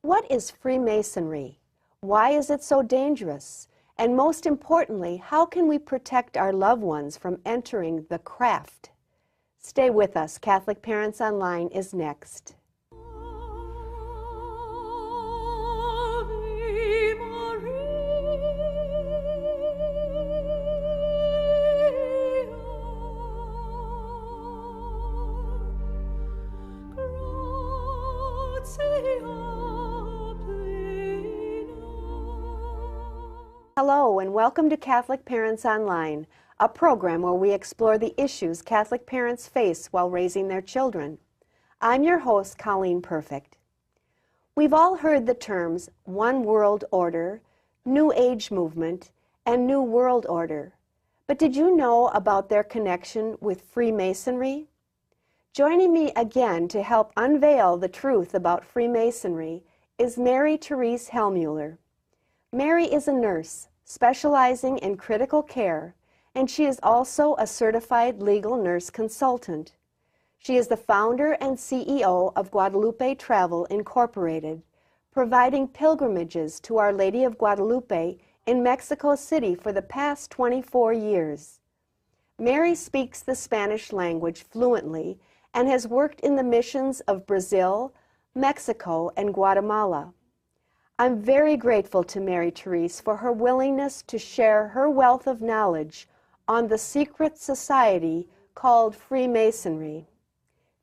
What is Freemasonry? Why is it so dangerous? And most importantly, how can we protect our loved ones from entering the craft? Stay with us. Catholic Parents Online is next. Hello and welcome to Catholic Parents Online, a program where we explore the issues Catholic parents face while raising their children. I'm your host, Colleen Perfect. We've all heard the terms One World Order, New Age Movement, and New World Order. But did you know about their connection with Freemasonry? Joining me again to help unveil the truth about Freemasonry is Mary Therese Hellmuller. Mary is a nurse specializing in critical care, and she is also a certified legal nurse consultant. She is the founder and CEO of Guadalupe Travel Incorporated, providing pilgrimages to Our Lady of Guadalupe in Mexico City for the past 24 years. Mary speaks the Spanish language fluently and has worked in the missions of Brazil, Mexico, and Guatemala. I'm very grateful to Mary Therese for her willingness to share her wealth of knowledge on the secret society called Freemasonry.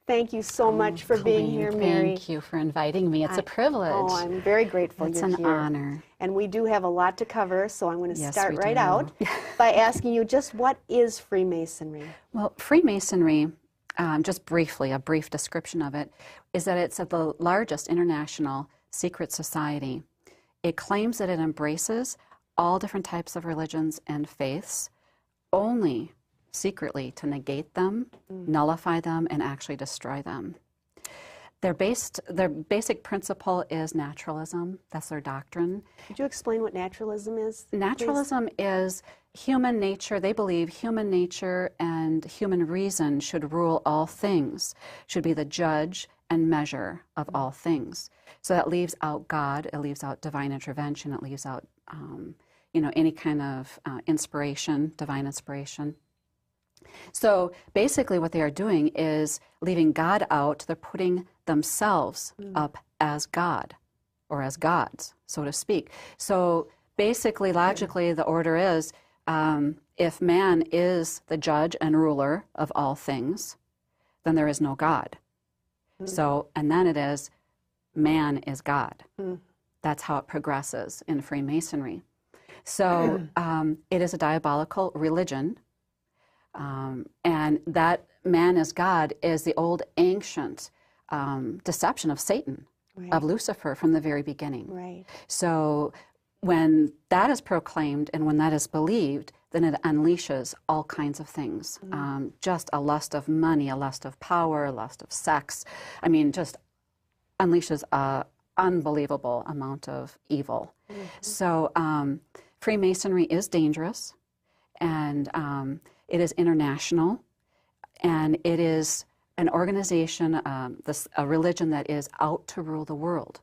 Thank you so much for being here, Mary. Thank you for inviting me. It's a privilege. Oh, I'm very grateful it's you're an here. honor. And we do have a lot to cover, so I'm going to start right do. out by asking you just what is Freemasonry? Well, Freemasonry, just briefly, a brief description of it, is that it's the largest international secret society. It claims that it embraces all different types of religions and faiths, only secretly to negate them, nullify them, and actually destroy them. Their basic principle is naturalism. That's their doctrine. Could you explain what naturalism is? Naturalism is human nature. They believe human nature and human reason should rule all things, should be the judge and measure of all things. So that leaves out God, it leaves out divine intervention, it leaves out any kind of inspiration, divine inspiration. So basically what they are doing is leaving God out. They're putting themselves up as God, or as gods, so to speak. So basically, logically, the order is if man is the judge and ruler of all things, then there is no God. So, and then it is man is God. That's how it progresses in Freemasonry. So it is a diabolical religion. And that man is God is the old ancient deception of Satan, of Lucifer from the very beginning. Right. So when that is proclaimed and when that is believed, then it unleashes all kinds of things. Just a lust of money, a lust of power, a lust of sex. I mean, just unleashes an unbelievable amount of evil. So Freemasonry is dangerous, and it is international, and it is an organization, a religion that is out to rule the world.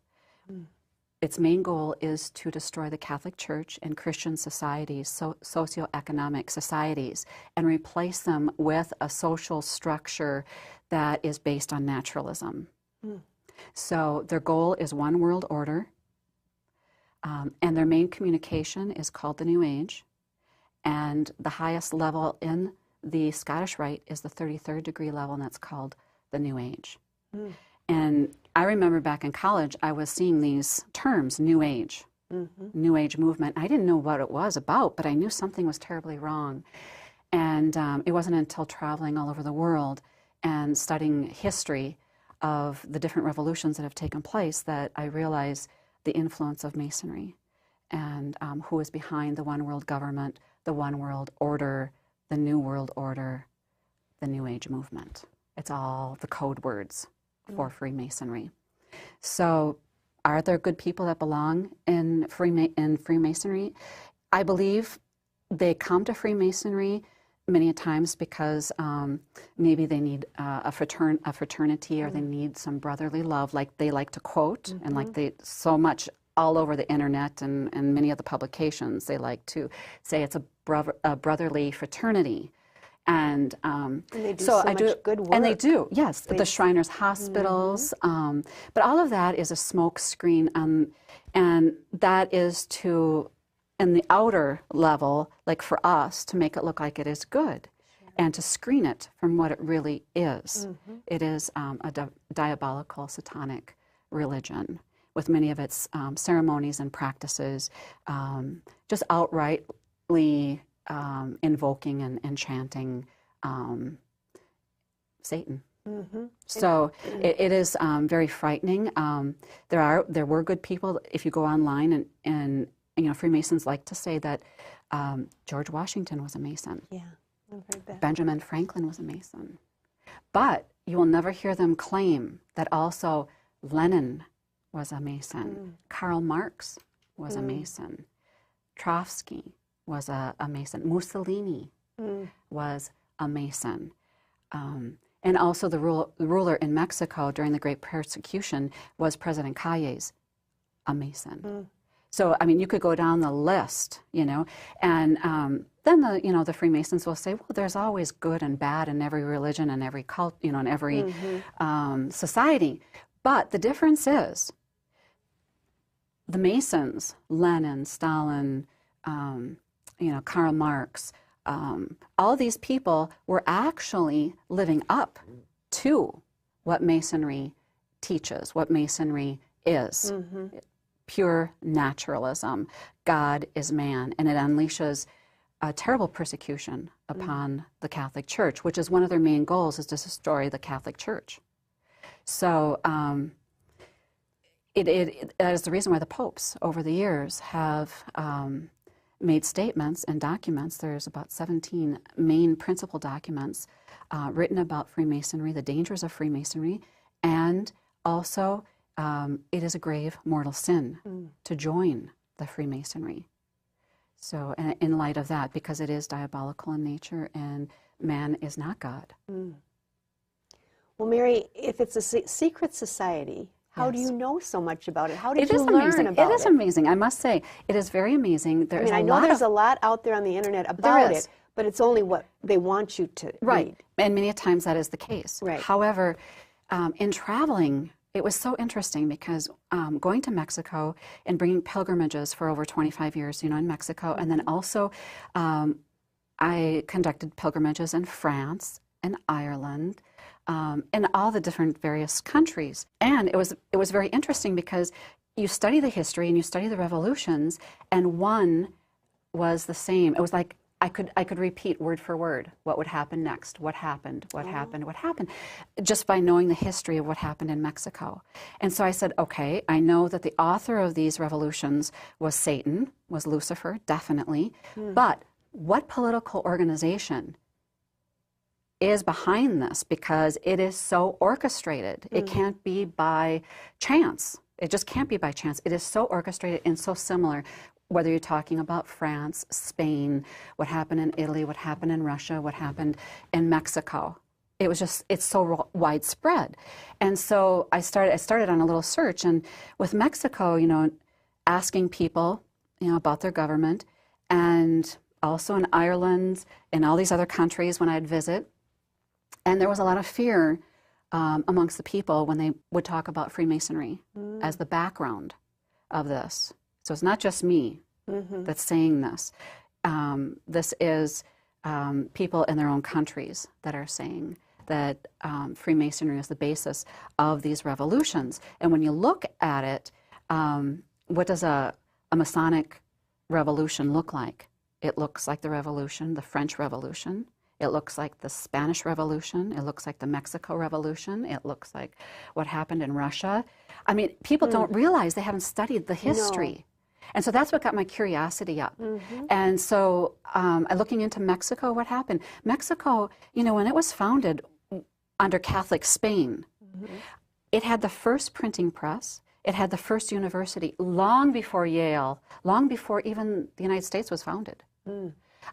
Its main goal is to destroy the Catholic Church and Christian societies, socioeconomic societies, and replace them with a social structure that is based on naturalism. So their goal is one world order, and their main communication is called the New Age. And the highest level in the Scottish Rite is the 33rd degree level, and that's called the New Age. And I remember back in college, I was seeing these terms, New Age, New Age movement. I didn't know what it was about, but I knew something was terribly wrong. And it wasn't until traveling all over the world and studying history of the different revolutions that have taken place that I realized the influence of Masonry and who is behind the one world government, the one world order, the New World Order, the New Age movement. It's all the code words for Freemasonry. So are there good people that belong in Freemasonry? I believe they come to Freemasonry many times because maybe they need a fraternity, or they need some brotherly love, like they like to quote, and like they so much all over the internet and many of the publications, they like to say it's a brotherly fraternity. And they do so so I do, much good work. and they do, yes, the Shriners Hospitals. But all of that is a smoke screen, and that is to, in the outer level, like for us, to make it look like it is good, and to screen it from what it really is. It is a diabolical, satanic religion, with many of its ceremonies and practices just outrightly invoking and chanting Satan. So it is very frightening. There were good people. If you go online, and you know, Freemasons like to say that George Washington was a Mason. Yeah, I've heard that. Benjamin Franklin was a Mason. But you will never hear them claim that also Lenin was a Mason. Karl Marx was a Mason. Trotsky was a Mason. Mussolini was a Mason. And also the ruler in Mexico during the Great Persecution was President Calles, a Mason. So, I mean, you could go down the list, you know, and then the Freemasons will say, well, there's always good and bad in every religion and every cult, you know, in every society. But the difference is the Masons, Lenin, Stalin, Karl Marx, all these people were actually living up to what Masonry teaches, what Masonry is. Pure naturalism. God is man, and it unleashes a terrible persecution upon the Catholic Church, which is one of their main goals, is to destroy the Catholic Church. So it is the reason why the popes over the years have made statements and documents. There's about 17 main principal documents written about Freemasonry, the dangers of Freemasonry, and also it is a grave mortal sin to join the Freemasonry. So, and in light of that, because it is diabolical in nature and man is not God. Well, Mary, if it's a secret society, how do you know so much about it? How did you learn amazing. about it? It is amazing, I must say. It is very amazing. I know there's a lot out there on the internet about it, but it's only what they want you to read. And many times that is the case. Right. However, in traveling, it was so interesting because going to Mexico and bringing pilgrimages for over 25 years, in Mexico, and then also I conducted pilgrimages in France and Ireland, in all the different various countries. And it was very interesting because you study the history and you study the revolutions, and one was the same. It was like I could repeat word for word what would happen next, what happened, what happened, what happened, just by knowing the history of what happened in Mexico. And so I said, okay, I know that the author of these revolutions was Satan, was Lucifer, definitely, but what political organization is behind this, because it is so orchestrated. It can't be by chance. It just can't be by chance. It is so orchestrated and so similar, whether you're talking about France, Spain, what happened in Italy, what happened in Russia, what happened in Mexico. It was just, it's so widespread. And so I started on a little search, and with Mexico, asking people, about their government, and also in Ireland and all these other countries when I'd visit. And there was a lot of fear amongst the people when they would talk about Freemasonry as the background of this. So it's not just me that's saying this. This is people in their own countries that are saying that Freemasonry is the basis of these revolutions. And when you look at it, what does a Masonic revolution look like? It looks like the revolution, the French Revolution. It looks like the Spanish Revolution. It looks like the Mexico Revolution. It looks like what happened in Russia. I mean, people don't realize they haven't studied the history. No. And so that's what got my curiosity up. And so looking into Mexico, what happened? Mexico, when it was founded under Catholic Spain, it had the first printing press. It had the first university long before Yale, long before even the United States was founded.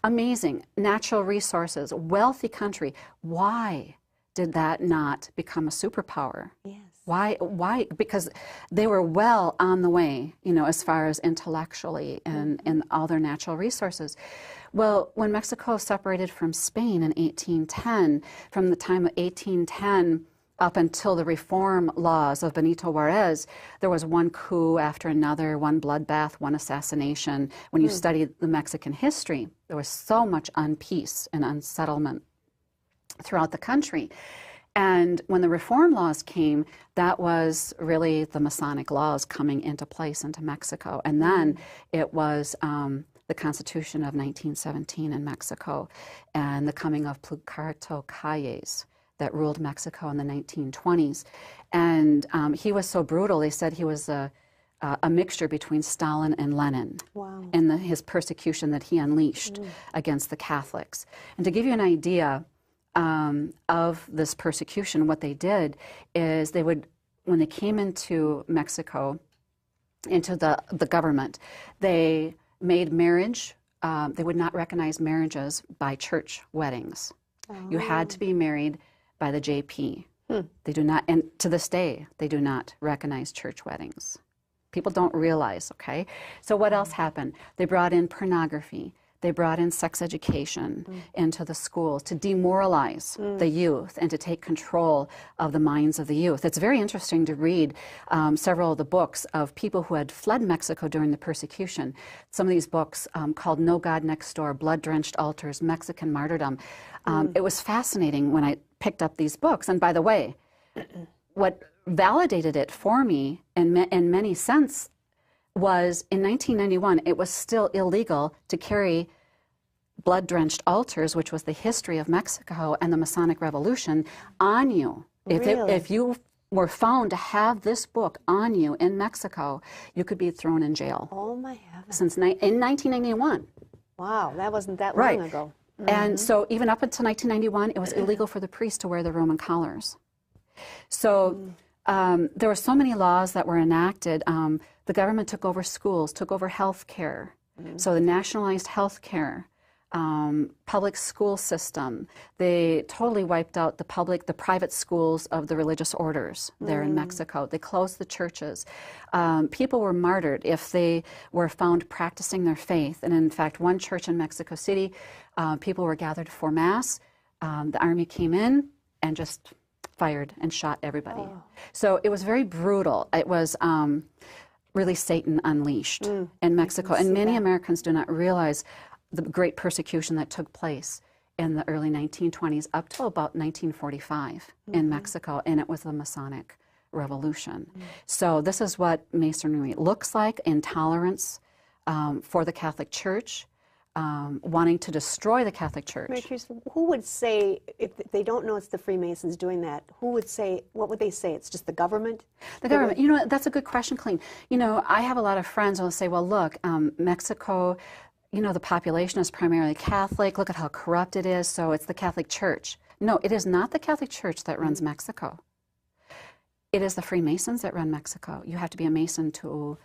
Amazing. Natural resources, wealthy country. Why did that not become a superpower? Yes. Why? Because they were well on the way, you know, as far as intellectually and all their natural resources. Well, when Mexico separated from Spain in 1810, from the time of 1810 up until the reform laws of Benito Juarez, there was one coup after another, one bloodbath, one assassination. When you study the Mexican history, there was so much unpeace and unsettlement throughout the country. And when the reform laws came, that was really the Masonic laws coming into place into Mexico. And then it was the Constitution of 1917 in Mexico and the coming of Plutarco Calles that ruled Mexico in the 1920s. And he was so brutal, they said he was a mixture between Stalin and Lenin. Wow. In his persecution that he unleashed against the Catholics. And to give you an idea of this persecution, what they did is they would, when they came into Mexico, into the government, they made marriage, they would not recognize marriages by church weddings. Oh. You had to be married by the JP. They do not, and to this day, they do not recognize church weddings. People don't realize, okay? So what else happened? They brought in pornography. They brought in sex education into the schools to demoralize the youth and to take control of the minds of the youth. It's very interesting to read several of the books of people who had fled Mexico during the persecution. Some of these books called No God Next Door, Blood-Drenched Altars, Mexican Martyrdom. It was fascinating when I picked up these books. And by the way, what validated it for me in many sense was in 1991, it was still illegal to carry blood-drenched altars, which was the history of Mexico and the Masonic Revolution, on you. Really? If you were found to have this book on you in Mexico, you could be thrown in jail. Oh my heavens. In 1991. Wow, that wasn't that Right. long ago. And so even up until 1991, it was illegal for the priests to wear the Roman collars. So there were so many laws that were enacted. The government took over schools, took over health care. So the nationalized health care, public school system. They totally wiped out the private schools of the religious orders there in Mexico. They closed the churches. People were martyred if they were found practicing their faith. And in fact, one church in Mexico City, people were gathered for Mass. The army came in and just fired and shot everybody. Oh. So it was very brutal. It was really Satan unleashed in Mexico. And many Americans do not realize the great persecution that took place in the early 1920s up till about 1945 in Mexico, and it was the Masonic Revolution. So this is what Masonry looks like: intolerance for the Catholic Church, wanting to destroy the Catholic Church. Mary Teresa, who would say, if they don't know it's the Freemasons doing that, who would say, what would they say? It's just the government? The government. You know, that's a good question, Colleen. You know, I have a lot of friends who will say, well, look, Mexico, you know, the population is primarily Catholic. Look at how corrupt it is, so it's the Catholic Church. No, it is not the Catholic Church that runs Mexico. It is the Freemasons that run Mexico. You have to be a Mason to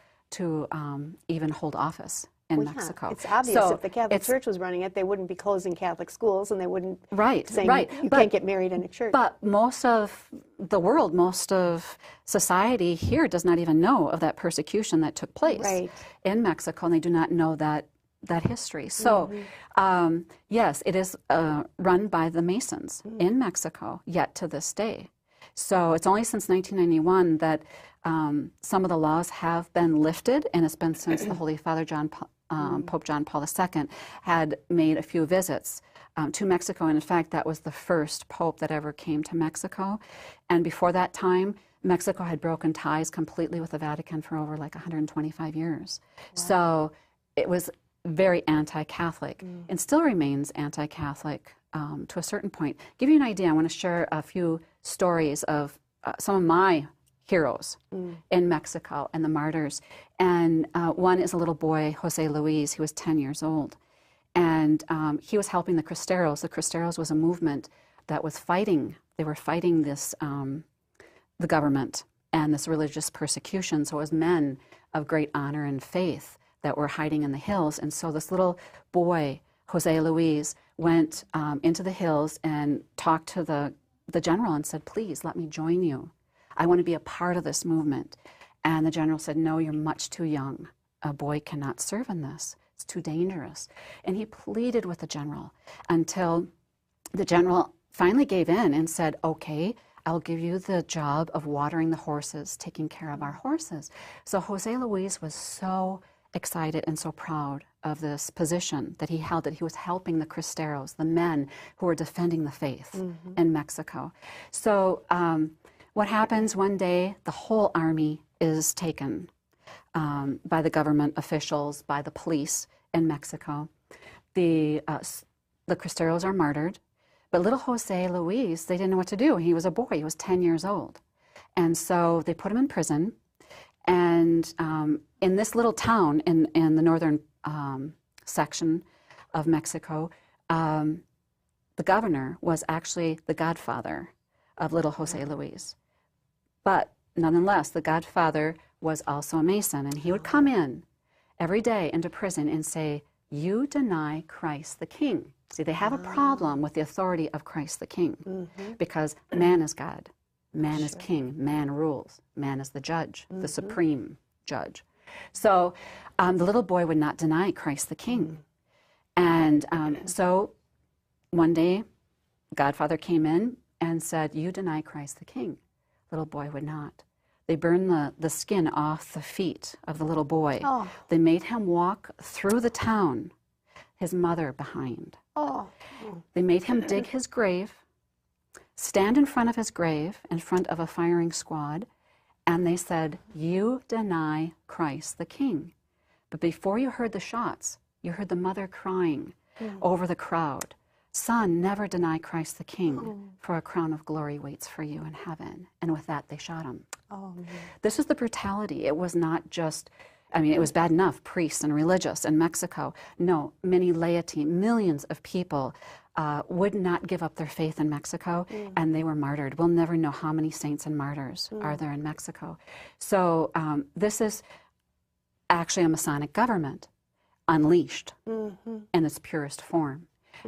even hold office in Mexico. It's obvious. So if the Catholic Church was running it, they wouldn't be closing Catholic schools, and they wouldn't say you can't get married in a church. But most of the world, most of society here does not even know of that persecution that took place in Mexico, and they do not know that history. So, yes, it is run by the Masons in Mexico, yet to this day. So it's only since 1991 that some of the laws have been lifted, and it's been since the Holy Father Pope John Paul II had made a few visits to Mexico. And in fact, that was the first pope that ever came to Mexico. And before that time, Mexico had broken ties completely with the Vatican for over like 125 years. Wow. So it was very anti-Catholic and still remains anti-Catholic to a certain point. Give you an idea, I want to share a few stories of some of my heroes in Mexico and the martyrs. And one is a little boy, Jose Luis. He was 10 years old. And he was helping the Cristeros. The Cristeros was a movement that was fighting. They were fighting this, the government and this religious persecution. So it was men of great honor and faith that were hiding in the hills. And so this little boy, Jose Luis went into the hills and talked to the general and said, please let me join you. I want to be a part of this movement. And the general said, no, you're much too young. A boy cannot serve in this. It's too dangerous. And he pleaded with the general until the general finally gave in and said, okay, I'll give you the job of watering the horses, taking care of our horses. So Jose Luis was so excited and so proud of this position that he held, that he was helping the Cristeros, the men who were defending the faith in Mexico. So what happens one day, the whole army is taken by the government officials, by the police in Mexico. The Cristeros are martyred, but little Jose Luis, they didn't know what to do. He was a boy, he was 10 years old. And so they put him in prison. And in this little town in the northern section of Mexico, the governor was actually the godfather of little Jose Luis. But nonetheless, the godfather was also a Mason, and he would come in every day into prison and say, you deny Christ the King. See, they have a problem with the authority of Christ the King because man is God, man is king, man rules, man is the judge, the supreme judge. So the little boy would not deny Christ the King. And so one day, Godfather came in and said, you deny Christ the King. Little boy would not. They burned the skin off the feet of the little boy. Oh. They made him walk through the town, his mother behind. Oh. They made him dig his grave, stand in front of his grave, in front of a firing squad, and they said, you deny Christ the King. But before you heard the shots, you heard the mother crying over the crowd. Son, never deny Christ the King, for a crown of glory waits for you in heaven. And with that, they shot him. Oh, this is the brutality. It was not just, I mean, it was bad enough, priests and religious in Mexico. No, many laity, millions of people would not give up their faith in Mexico, and they were martyred. We'll never know how many saints and martyrs are there in Mexico. So this is actually a Masonic government unleashed in its purest form.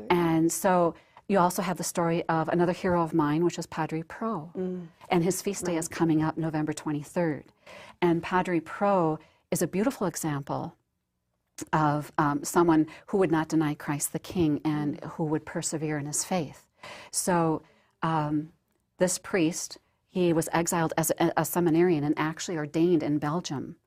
And so you also have the story of another hero of mine, which is Padre Pro. And his feast day is coming up November 23rd. And Padre Pro is a beautiful example of someone who would not deny Christ the King and who would persevere in his faith. So this priest, he was exiled as a seminarian and actually ordained in Belgium.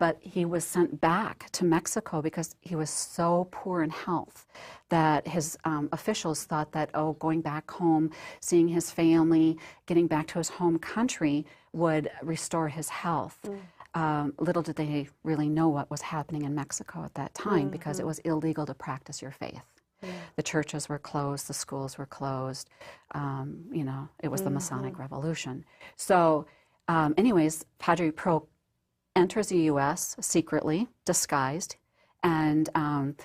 But he was sent back to Mexico because he was so poor in health that his officials thought that, oh, going back home, seeing his family, getting back to his home country would restore his health. Little did they really know what was happening in Mexico at that time because it was illegal to practice your faith. The churches were closed, the schools were closed. You know, it was the Masonic Revolution. So anyways, Padre Pro enters the U.S. secretly, disguised, and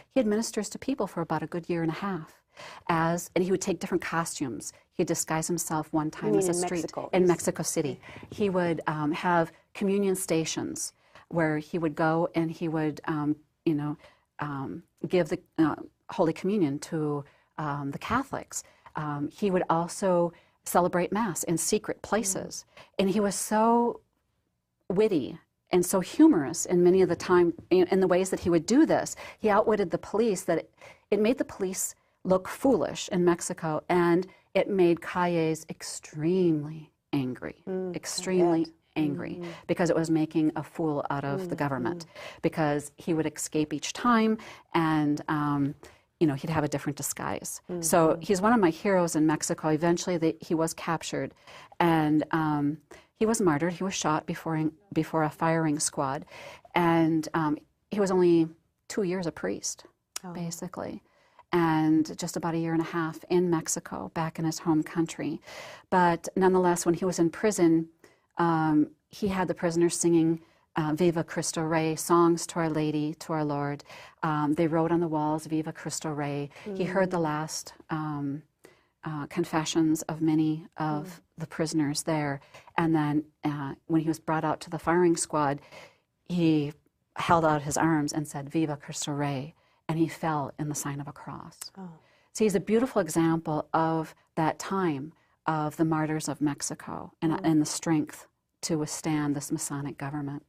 he administers to people for about a good year and a half. And he would take different costumes. He'd disguise himself one time as a street in Mexico City. He would have communion stations where he would go and he would, you know, give the Holy Communion to the Catholics. He would also celebrate Mass in secret places. And he was so witty and so humorous in many of the time, in the ways that he would do this. He outwitted the police, that it made the police look foolish in Mexico, and it made Calles extremely angry, extremely angry, because it was making a fool out of the government, because he would escape each time, and you know, he'd have a different disguise. So he's one of my heroes in Mexico. Eventually he was captured, and he was martyred. He was shot before a firing squad, and he was only 2 years a priest, basically, and just about a year and a half in Mexico, back in his home country. But nonetheless, when he was in prison, he had the prisoners singing Viva Cristo Rey, songs to Our Lady, to our Lord. They wrote on the walls, Viva Cristo Rey. He heard the last confessions of many of the prisoners there. And then when he was brought out to the firing squad, he held out his arms and said, Viva Cristo Rey. and he fell in the sign of a cross. Oh. So he's a beautiful example of that time of the martyrs of Mexico and the strength to withstand this Masonic government.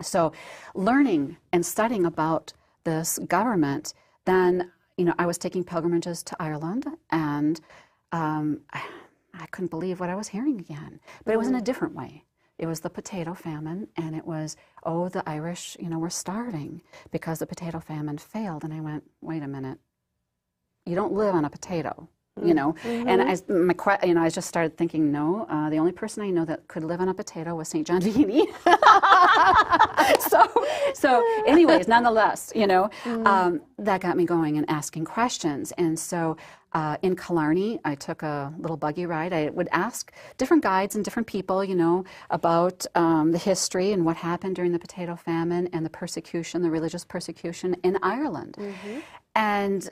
So learning and studying about this government, then, you know, I was taking pilgrimages to Ireland, and I couldn't believe what I was hearing again. But it was in a different way. It was the potato famine, and it was, oh, the Irish, you know, were starving because the potato famine failed. And I went, wait a minute, you don't live on a potato, you know. And I just started thinking, no, the only person I know that could live on a potato was St. John Vianney. so anyways, nonetheless, you know, that got me going and asking questions. And so in Killarney, I took a little buggy ride. I would ask different guides and different people, you know, about the history and what happened during the potato famine and the persecution, the religious persecution in Ireland. And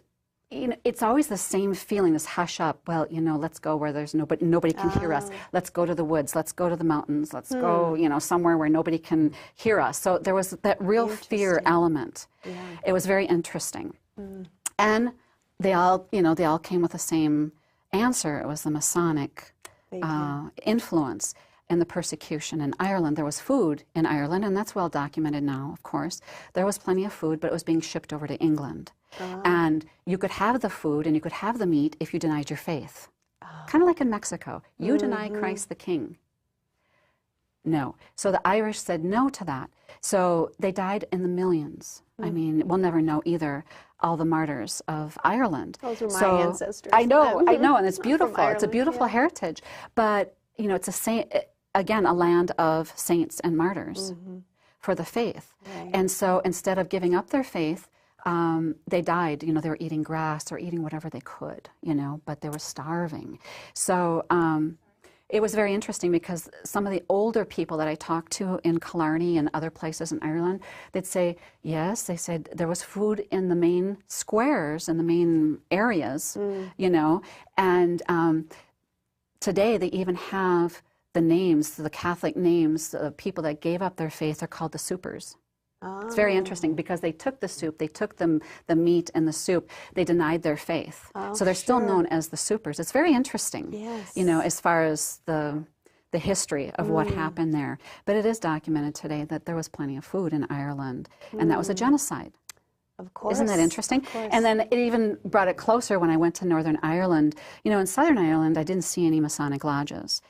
you know, it's always the same feeling, this hush up. Well, you know, let's go where there's nobody can hear us. Let's go to the woods. Let's go to the mountains. Let's go, you know, somewhere where nobody can hear us. So there was that real fear element. It was very interesting. And they all, you know, they all came with the same answer. It was the Masonic influence and the persecution in Ireland. There was food in Ireland, and that's well documented now, of course. There was plenty of food, but it was being shipped over to England. And you could have the food and you could have the meat if you denied your faith. Kind of like in Mexico. You deny Christ the King. No. So the Irish said no to that. So they died in the millions. I mean, we'll never know either, all the martyrs of Ireland. Those are my ancestors. I know, and it's beautiful. It's a beautiful heritage. But, you know, it's again, a land of saints and martyrs for the faith. And so instead of giving up their faith, they died. You know, they were eating grass or eating whatever they could, you know, but they were starving. So it was very interesting because some of the older people that I talked to in Killarney and other places in Ireland, they'd say, yes, they said there was food in the main squares and the main areas, you know, and today they even have the names, the Catholic names, the people that gave up their faith are called the supers. It's very interesting because they took the soup, they took the meat and the soup, they denied their faith. So they're still known as the supers. It's very interesting, you know, as far as the history of what happened there. But it is documented today that there was plenty of food in Ireland, and that was a genocide. Of course. Isn't that interesting? And then it even brought it closer when I went to Northern Ireland. You know, in Southern Ireland, I didn't see any Masonic lodges.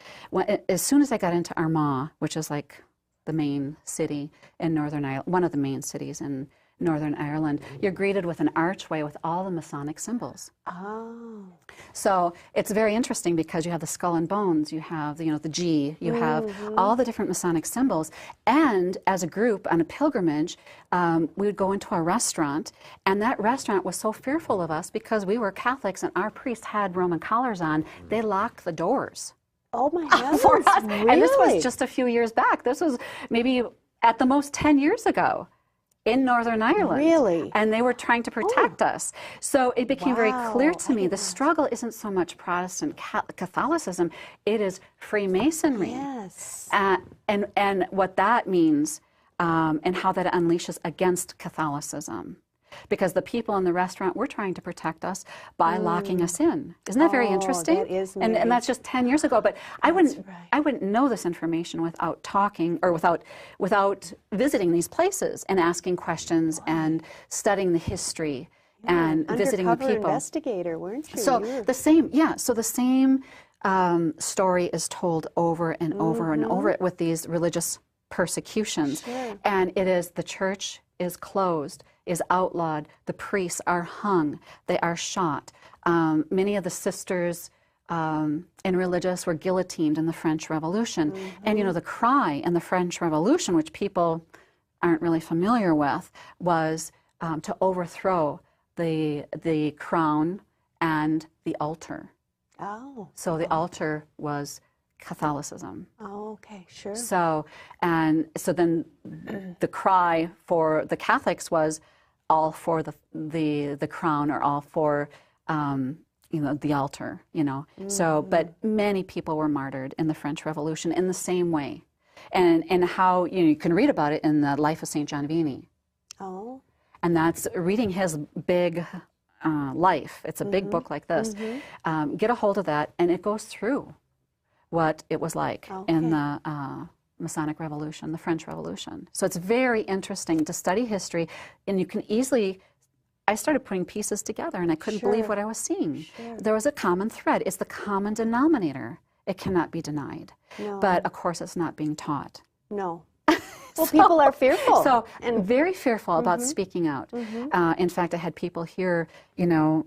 As soon as I got into Armagh, which is like the main city in Northern Ireland, one of the main cities in Northern Ireland, you're greeted with an archway with all the Masonic symbols. So it's very interesting because you have the skull and bones, you have, you know, the G, you have all the different Masonic symbols. And as a group on a pilgrimage, we would go into a restaurant, and that restaurant was so fearful of us because we were Catholics and our priests had Roman collars on, they locked the doors. Oh my heavens, for us. really? And this was just a few years back. This was maybe at the most 10 years ago in Northern Ireland. Really? And they were trying to protect us. So it became very clear to me the struggle isn't so much Protestant Catholicism, it is Freemasonry. Yes. And what that means and how that unleashes against Catholicism. Because the people in the restaurant were trying to protect us by locking us in. Isn't that very interesting? That is and that's just 10 years ago. But I wouldn't know this information without talking or without visiting these places and asking questions and studying the history and visiting the people. Undercover investigator, weren't you? So the same, so the same story is told over and over and over with these religious persecutions. And it is the church is closed, is outlawed, the priests are hung, they are shot. Many of the sisters in religious were guillotined in the French Revolution. And you know, the cry in the French Revolution, which people aren't really familiar with, was to overthrow the crown and the altar. So the altar was Catholicism. Okay, sure. So then the cry for the Catholics was all for the crown or all for you know, the altar, you know. So, but many people were martyred in the French Revolution in the same way, and how, you know, you can read about it in the life of St. John Vianney. and that's reading his big life. It's a big book like this. Get a hold of that, and it goes through what it was like in the Masonic Revolution, the French Revolution. So it's very interesting to study history, and you can easily, I started putting pieces together, and I couldn't believe what I was seeing. There was a common thread. It's the common denominator. It cannot be denied. But of course, it's not being taught. Well, people are fearful. And very fearful about speaking out. In fact, I had people here, you know,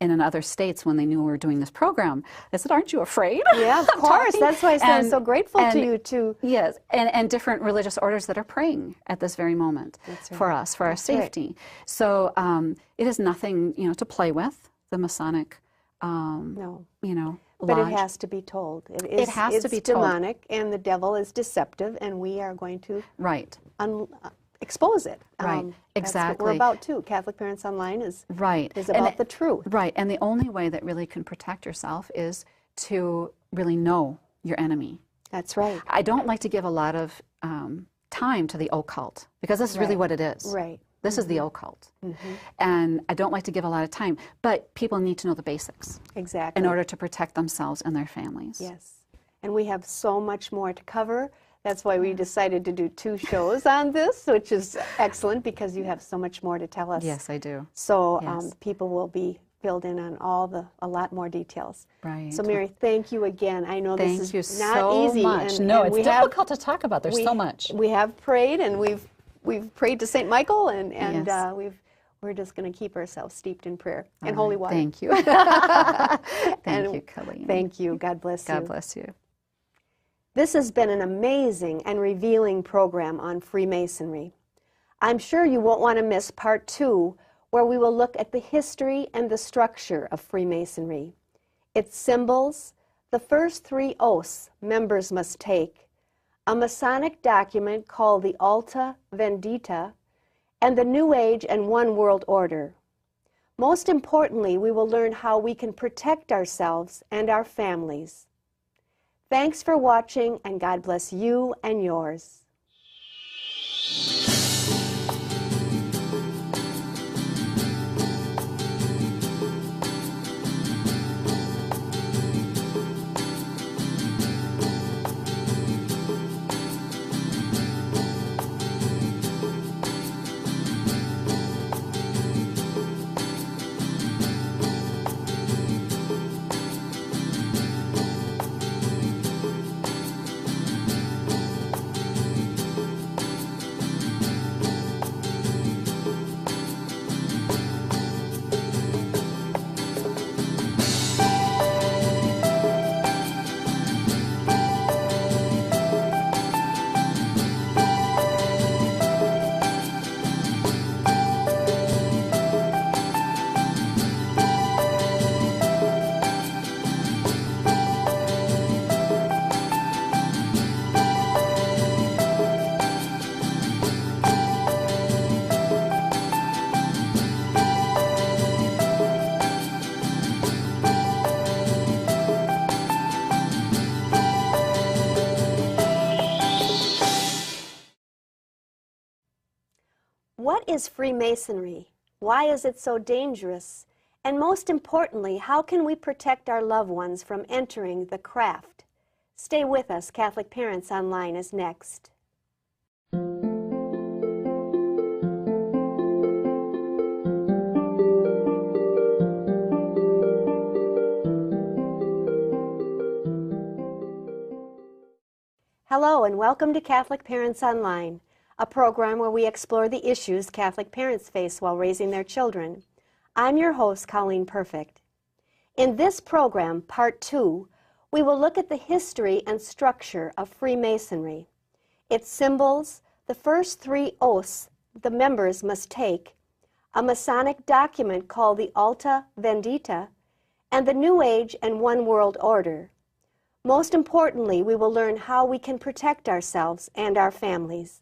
in other states when they knew we were doing this program. They said, "Aren't you afraid?" Yeah, of course. That's why I said I'm so grateful to you too. Yes, and different religious orders that are praying at this very moment for us, for our safety. So it is nothing, you know, to play with, the Masonic, you know, but lodge. it has to be told. It has to be told. It's demonic, and the devil is deceptive, and we are going to expose it. Right, exactly. That's what we're about too. Catholic Parents Online is about the truth. Right, and the only way that really can protect yourself is to really know your enemy. That's right. I don't like to give a lot of time to the occult, because this is really what it is. Right. This is the occult. And I don't like to give a lot of time, but people need to know the basics. Exactly. In order to protect themselves and their families. Yes. And we have so much more to cover. That's why we decided to do 2 shows on this, which is excellent because you have so much more to tell us. Yes, I do. So people will be filled in on a lot more details. Right. So Mary, thank you again. I know this is not so easy. Much. And, no, and it's difficult to talk about. There's so much. We have prayed, and we've prayed to St. Michael, and we're just going to keep ourselves steeped in prayer and holy water. Thank you. Thank you, Colleen. Thank you. God bless you. God bless you. This has been an amazing and revealing program on Freemasonry. I'm sure you won't want to miss part 2, where we will look at the history and the structure of Freemasonry, its symbols, the first 3 oaths members must take, a Masonic document called the Alta Vendita, and the New Age and One World Order. Most importantly, we will learn how we can protect ourselves and our families. Thanks for watching, and God bless you and yours. What is Freemasonry? Why is it so dangerous? And most importantly, how can we protect our loved ones from entering the craft? Stay with us. Catholic Parents Online is next. Hello and welcome to Catholic Parents Online, a program where we explore the issues Catholic parents face while raising their children. I'm your host, Colleen Perfect. In this program, Part 2, we will look at the history and structure of Freemasonry, its symbols, the first 3 oaths the members must take, a Masonic document called the Alta Vendita, and the New Age and One World Order. Most importantly, we will learn how we can protect ourselves and our families.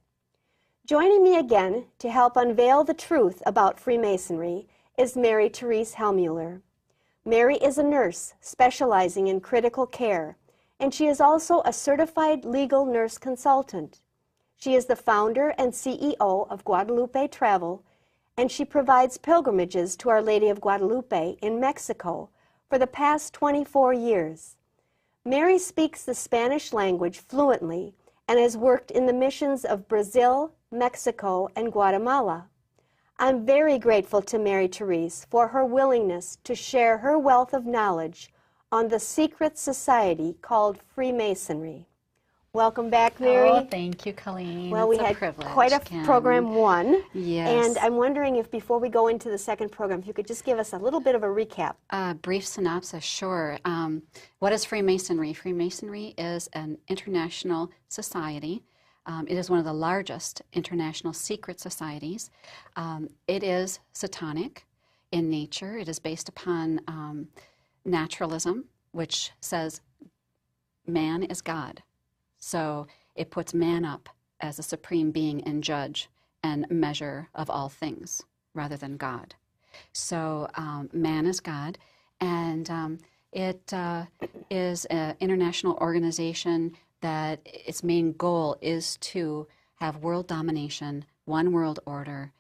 Joining me again to help unveil the truth about Freemasonry is Mary Therese Hellmuller. Mary is a nurse specializing in critical care, and she is also a certified legal nurse consultant. She is the founder and CEO of Guadalupe Travel and she provides pilgrimages to Our Lady of Guadalupe in Mexico for the past 24 years. Mary speaks the Spanish language fluently and has worked in the missions of Brazil, Mexico, and Guatemala. I'm very grateful to Mary Therese for her willingness to share her wealth of knowledge on the secret society called Freemasonry. Welcome back, Mary. Oh, thank you, Colleen. Well, it's we had privilege, quite a program one. Yes. And I'm wondering if before we go into the second program, if you could just give us a little bit of a recap. Brief synopsis, sure. What is Freemasonry? Freemasonry is an international society. It is one of the largest international secret societies. It is Satanic in nature. It is based upon naturalism, which says man is God. So it puts man up as a supreme being and judge and measure of all things rather than God. So man is God, and it is an international organization that its main goal is to have world domination, one world order,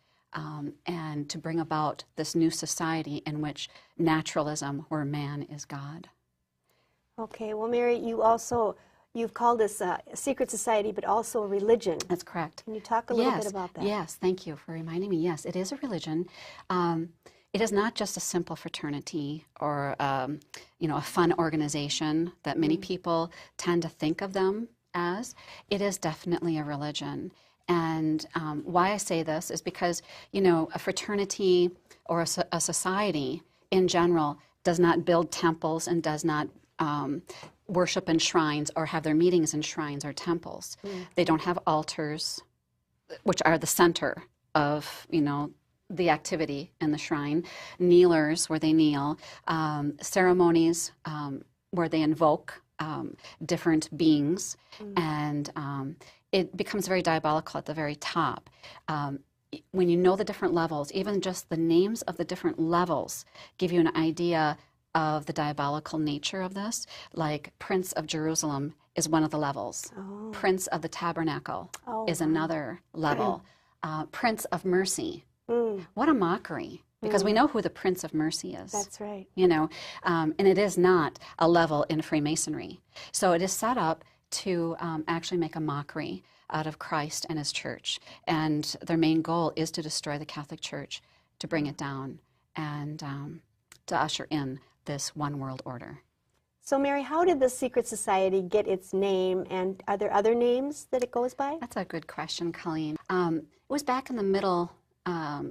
and to bring about this new society in which naturalism, where man is God. Okay, well, Mary, you've called this a secret society, but also a religion. That's correct. Can you talk a little bit about that? Yes, thank you for reminding me. Yes, it is a religion. It is not just a simple fraternity or a fun organization that many people tend to think of them as. It is definitely a religion. And why I say this is because, a fraternity or a society in general does not build temples and does not worship in shrines or have their meetings in shrines or temples. They don't have altars, which are the center of, the activity in the shrine, kneelers where they kneel, ceremonies where they invoke different beings, and it becomes very diabolical at the very top. When you know the different levels, even just the names of the different levels give you an idea of the diabolical nature of this. Like Prince of Jerusalem is one of the levels. Oh. Prince of the Tabernacle is another level. Prince of Mercy. What a mockery, because we know who the Prince of Mercy is. That's right. And it is not a level in Freemasonry. So it is set up to actually make a mockery out of Christ and his church. And their main goal is to destroy the Catholic Church, to bring it down, and to usher in this one world order. So Mary, how did the secret society get its name, and are there other names that it goes by? That's a good question, Colleen. It was back in the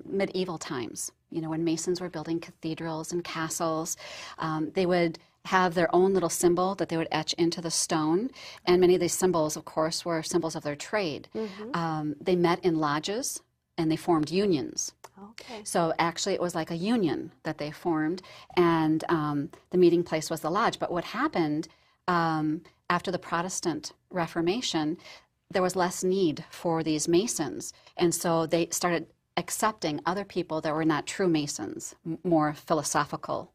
medieval times, when Masons were building cathedrals and castles. They would have their own little symbol that they would etch into the stone, and many of these symbols, of course, were symbols of their trade. They met in lodges, and they formed unions. Okay. So actually it was like a union that they formed, and the meeting place was the lodge. But what happened after the Protestant Reformation, there was less need for these Masons, and so they started accepting other people that were not true Masons, more philosophical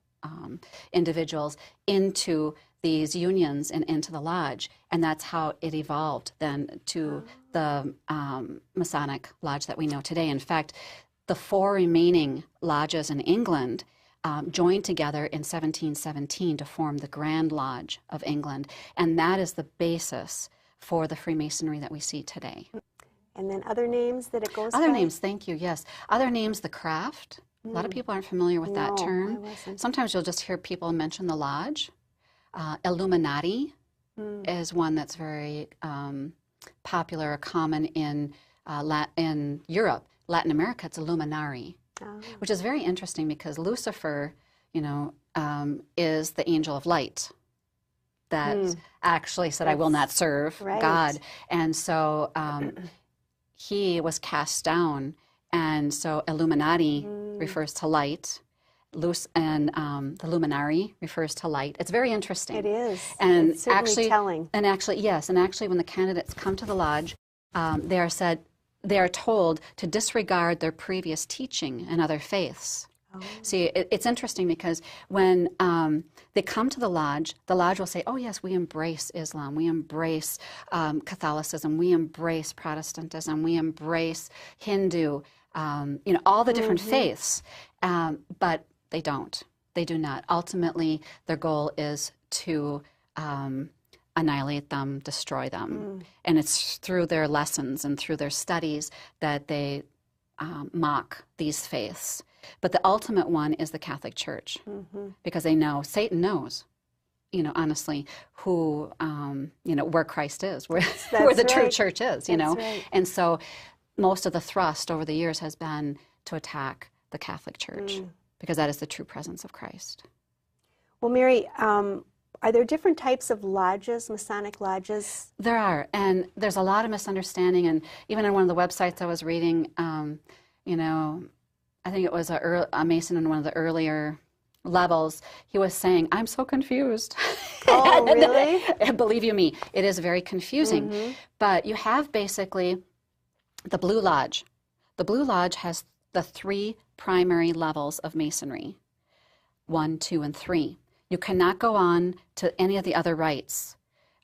individuals, into these unions and into the lodge, and that's how it evolved then to the Masonic lodge that we know today. In fact, the 4 remaining lodges in England joined together in 1717 to form the Grand Lodge of England, and that is the basis for the Freemasonry that we see today. And then other names that it goes by? Other names, thank you, yes. Other names, the craft. A lot of people aren't familiar with that term. Sometimes you'll just hear people mention the lodge. Illuminati is one that's very popular or common in Europe. Latin America, it's Illuminari, which is very interesting because Lucifer, is the angel of light that actually said, I will not serve God. And so he was cast down, and so Illuminati refers to light, and the luminary refers to light. It's very interesting. It is. And it's certainly telling. And actually, yes, and actually when the candidates come to the lodge, they are told to disregard their previous teaching and other faiths. See, it's interesting because when they come to the lodge will say, oh yes, we embrace Islam, we embrace Catholicism, we embrace Protestantism, we embrace Hindu, you know, all the different faiths, but they don't. They do not. Ultimately, their goal is to annihilate them, destroy them. And it's through their lessons and through their studies that they mock these faiths. But the ultimate one is the Catholic Church, because they know, Satan knows, you know, honestly, who, you know, where Christ is, where the true church is, you know. Right. And so most of the thrust over the years has been to attack the Catholic Church, because that is the true presence of Christ. Well, Mary, are there different types of lodges, Masonic lodges? There are, and there's a lot of misunderstanding. And even on one of the websites I was reading, you know, I think it was a Mason in one of the earlier levels, he was saying, I'm so confused. Oh, really? Believe you me, it is very confusing. But you have basically the Blue Lodge. The Blue Lodge has the 3 primary levels of Masonry, 1, 2, and 3. You cannot go on to any of the other rites.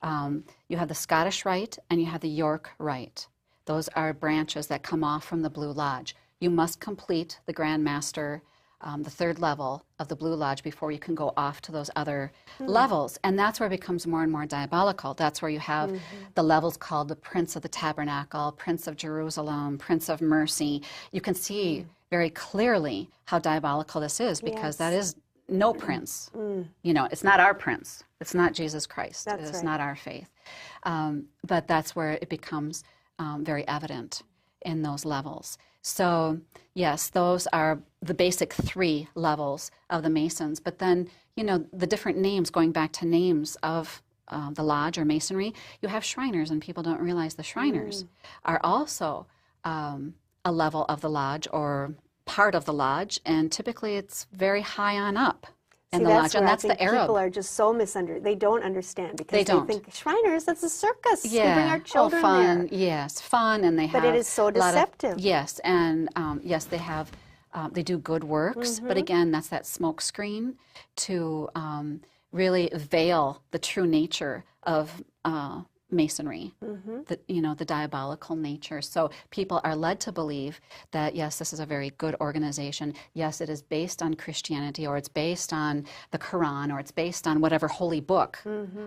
You have the Scottish Rite and you have the York Rite. Those are branches that come off from the Blue Lodge. You must complete the Grand Master, the 3rd level of the Blue Lodge, before you can go off to those other levels. And that's where it becomes more and more diabolical. That's where you have the levels called the Prince of the Tabernacle, Prince of Jerusalem, Prince of Mercy. You can see very clearly how diabolical this is, because that is no prince. You know, it's not our prince. It's not Jesus Christ. That's It's not our faith. But that's where it becomes very evident in those levels. So, yes, those are the basic 3 levels of the Masons. But then, you know, the different names, going back to names of the lodge or Masonry, you have Shriners, and people don't realize the Shriners are also a level of the lodge or part of the lodge, and typically it's very high on up in the lodge, and that's the Arab. People are just so they don't understand, because they don't think Shriners, that's a circus. Yeah. We bring our children fun. there. Yes, fun, and they have. But it is so deceptive. Yes, and yes, they have. They do good works, but again, that's that smoke screen to really veil the true nature of Masonry, the diabolical nature. So people are led to believe that, yes, this is a very good organization. Yes, it is based on Christianity, or it's based on the Quran, or it's based on whatever holy book.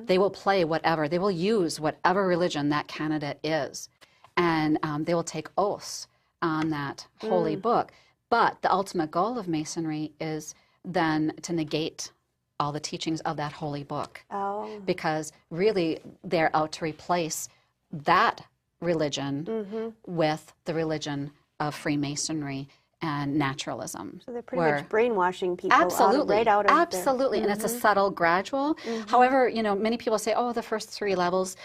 They will play whatever. They will use whatever religion that candidate is. And they will take oaths on that holy book. But the ultimate goal of Masonry is then to negate all the teachings of that holy book. Because really they're out to replace that religion with the religion of Freemasonry and naturalism. So they're pretty much brainwashing people right out of absolutely, and it's a subtle, gradual. However, you know, many people say, oh, the first 3 levels,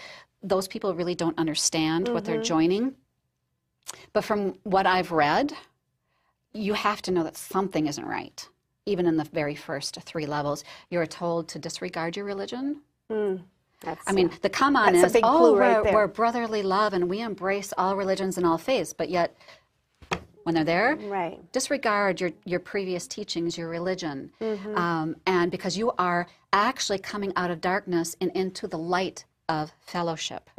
those people really don't understand what they're joining. But from what I've read, you have to know that something isn't right. Even in the very first 3 levels, you're told to disregard your religion. I mean, the come on is, oh, we're brotherly love and we embrace all religions and all faiths, but yet when they're there, disregard your previous teachings, your religion. And because you are actually coming out of darkness and into the light of fellowship.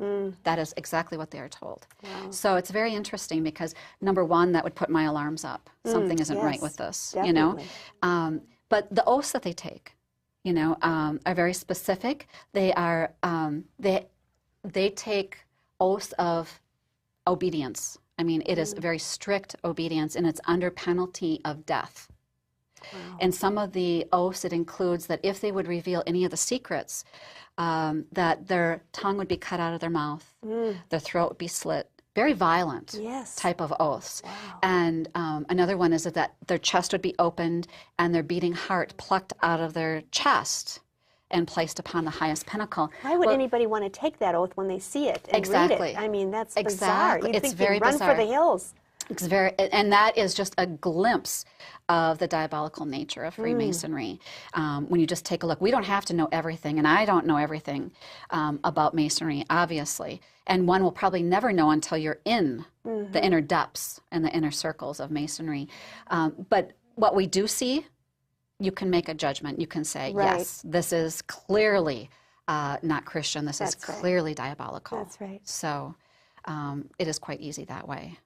That is exactly what they are told. So it's very interesting, because number one, that would put my alarms up. Something isn't right with this, you know. But the oaths that they take, you know, are very specific. They are they take oaths of obedience. I mean, it is very strict obedience, and it's under penalty of death. And some of the oaths, it includes that if they would reveal any of the secrets, that their tongue would be cut out of their mouth, their throat would be slit. Very violent type of oaths. And another one is that their chest would be opened and their beating heart plucked out of their chest and placed upon the highest pinnacle. Why would anybody want to take that oath when they see it and read it? I mean, that's bizarre. You'd think they'd run for the hills. It's very, and that is just a glimpse of the diabolical nature of Freemasonry. When you just take a look, we don't have to know everything, and I don't know everything about Masonry, obviously. And one will probably never know until you're in the inner depths and the inner circles of Masonry. But what we do see, you can make a judgment. You can say, yes, this is clearly not Christian. This is clearly diabolical. That's right. So it is quite easy that way.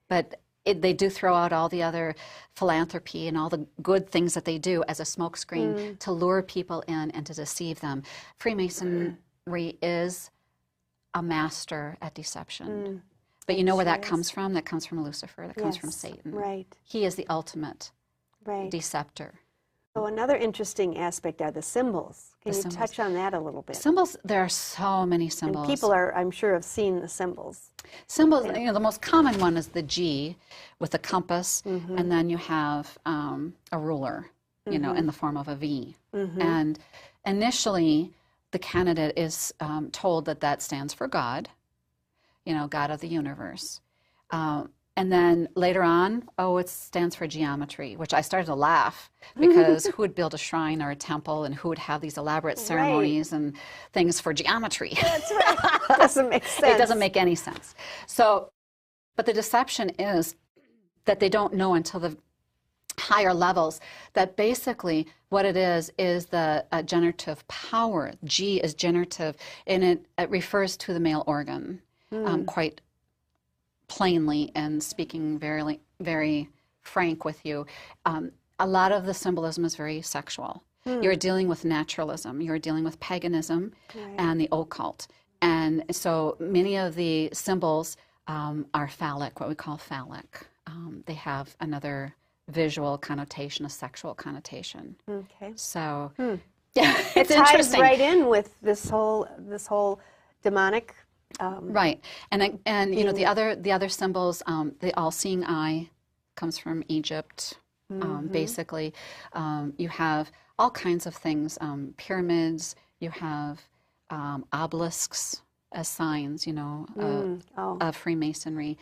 But they do throw out all the other philanthropy and all the good things that they do as a smokescreen to lure people in and to deceive them. Freemasonry is a master at deception. But you know where that comes from? That comes from Lucifer. That comes from Satan. Right. He is the ultimate deceptor. So another interesting aspect are the symbols. Can you touch on that a little bit? Symbols, there are so many symbols. And people are, I'm sure, have seen the symbols. Symbols, you know, the most common one is the G with the compass, and then you have a ruler, you know, in the form of a V. And initially, the candidate is told that that stands for God, you know, God of the universe. And then later on, it stands for geometry, which I started to laugh because who would build a shrine or a temple and who would have these elaborate ceremonies and things for geometry? That's right. Doesn't make sense. It doesn't make any sense. So, but the deception is that they don't know until the higher levels that basically what it is the generative power. G is generative, and it refers to the male organ quite plainly, and speaking very, very frank with you. A lot of the symbolism is very sexual. You're dealing with naturalism. You're dealing with paganism and the occult. And so many of the symbols are phallic, what we call phallic. They have another visual connotation, a sexual connotation. Okay. So, yeah, it's interesting. Ties right in with this whole demonic. Right, and you know the other symbols. The all-seeing eye comes from Egypt. Basically, you have all kinds of things. Pyramids. You have obelisks as signs. You know, of Freemasonry.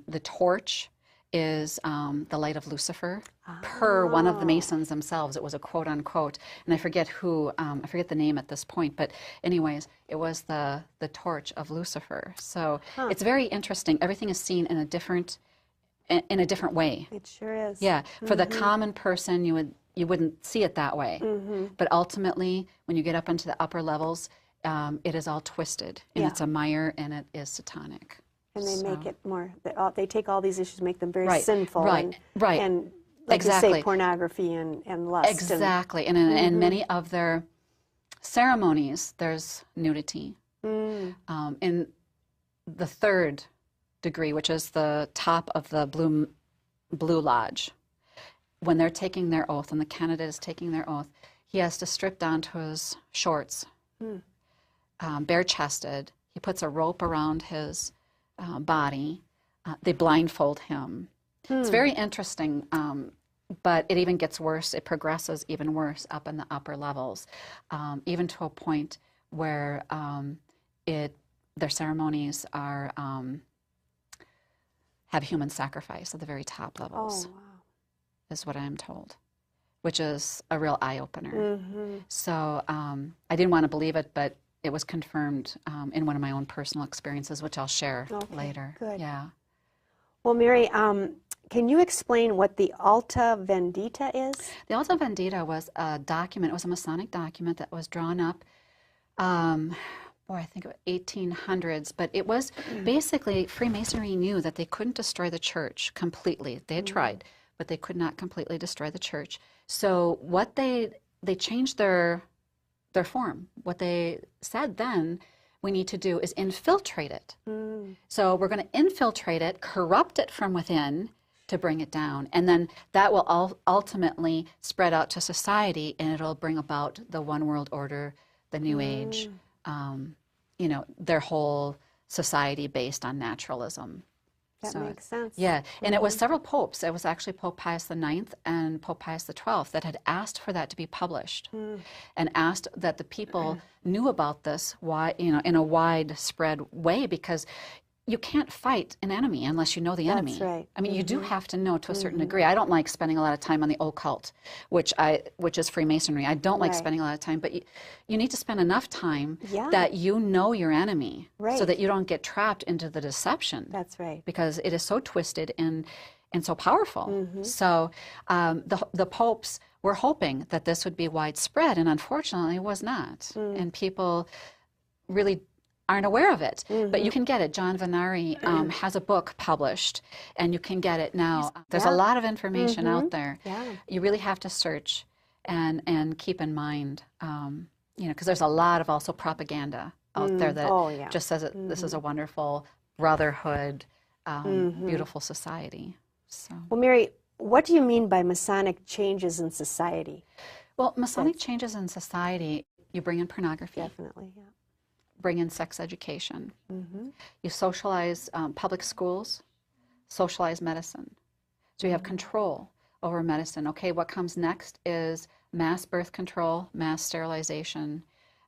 The torch is the light of Lucifer, per one of the Masons themselves. It was a quote unquote, and I forget who, I forget the name at this point, but anyways, it was the torch of Lucifer. So it's very interesting. Everything is seen in a different way. It sure is. Yeah, for the common person, you wouldn't see it that way, but ultimately, when you get up into the upper levels, it is all twisted, and it's a mire, and it is satanic. And they make it more, they take all these issues, make them very sinful. And like you say, pornography and lust. Exactly. And in many of their ceremonies, there's nudity. In the third degree, which is the top of the Blue Lodge, when they're taking their oath, and the candidate is taking their oath, he has to strip down to his shorts, bare-chested. He puts a rope around his body. They blindfold him. It's very interesting, but it even gets worse. It progresses even worse up in the upper levels, even to a point where their ceremonies are have human sacrifice at the very top levels. Oh, wow. Is what I'm told, which is a real eye-opener. So I didn't want to believe it, but it was confirmed in one of my own personal experiences, which I'll share later. Good. Yeah. Well, Mary, can you explain what the Alta Vendita is? The Alta Vendita was a document. It was a Masonic document that was drawn up, I think it was 1800s. But it was basically, Freemasonry knew that they couldn't destroy the church completely. They had tried, but they could not completely destroy the church. So what they changed their form. What they said then we need to do is infiltrate it. So we're going to infiltrate it, corrupt it from within to bring it down. And then that will ultimately spread out to society, and it'll bring about the one world order, the New Age, you know, their whole society based on naturalism. That makes sense. Yeah, and it was several popes. It was actually Pope Pius IX and Pope Pius XII that had asked for that to be published, and asked that the people knew about this, you know, in a widespread way, because you can't fight an enemy unless you know the enemy. That's right. I mean, you do have to know to a certain degree. I don't like spending a lot of time on the occult, which is Freemasonry. I don't like spending a lot of time, but you need to spend enough time that you know your enemy, so that you don't get trapped into the deception. That's right. Because it is so twisted and so powerful. So the popes were hoping that this would be widespread, and unfortunately it was not. And people really aren't aware of it, but you can get it. John Vanari has a book published, and you can get it now. There's a lot of information out there. You really have to search and keep in mind, you know, because there's a lot of also propaganda out there that just says that this is a wonderful brotherhood, beautiful society. So. Well, Mary, what do you mean by Masonic changes in society? Well, Masonic changes in society, you bring in pornography. Definitely, yeah. Bring in sex education. You socialize public schools, socialize medicine. So you have control over medicine. Okay, what comes next is mass birth control, mass sterilization,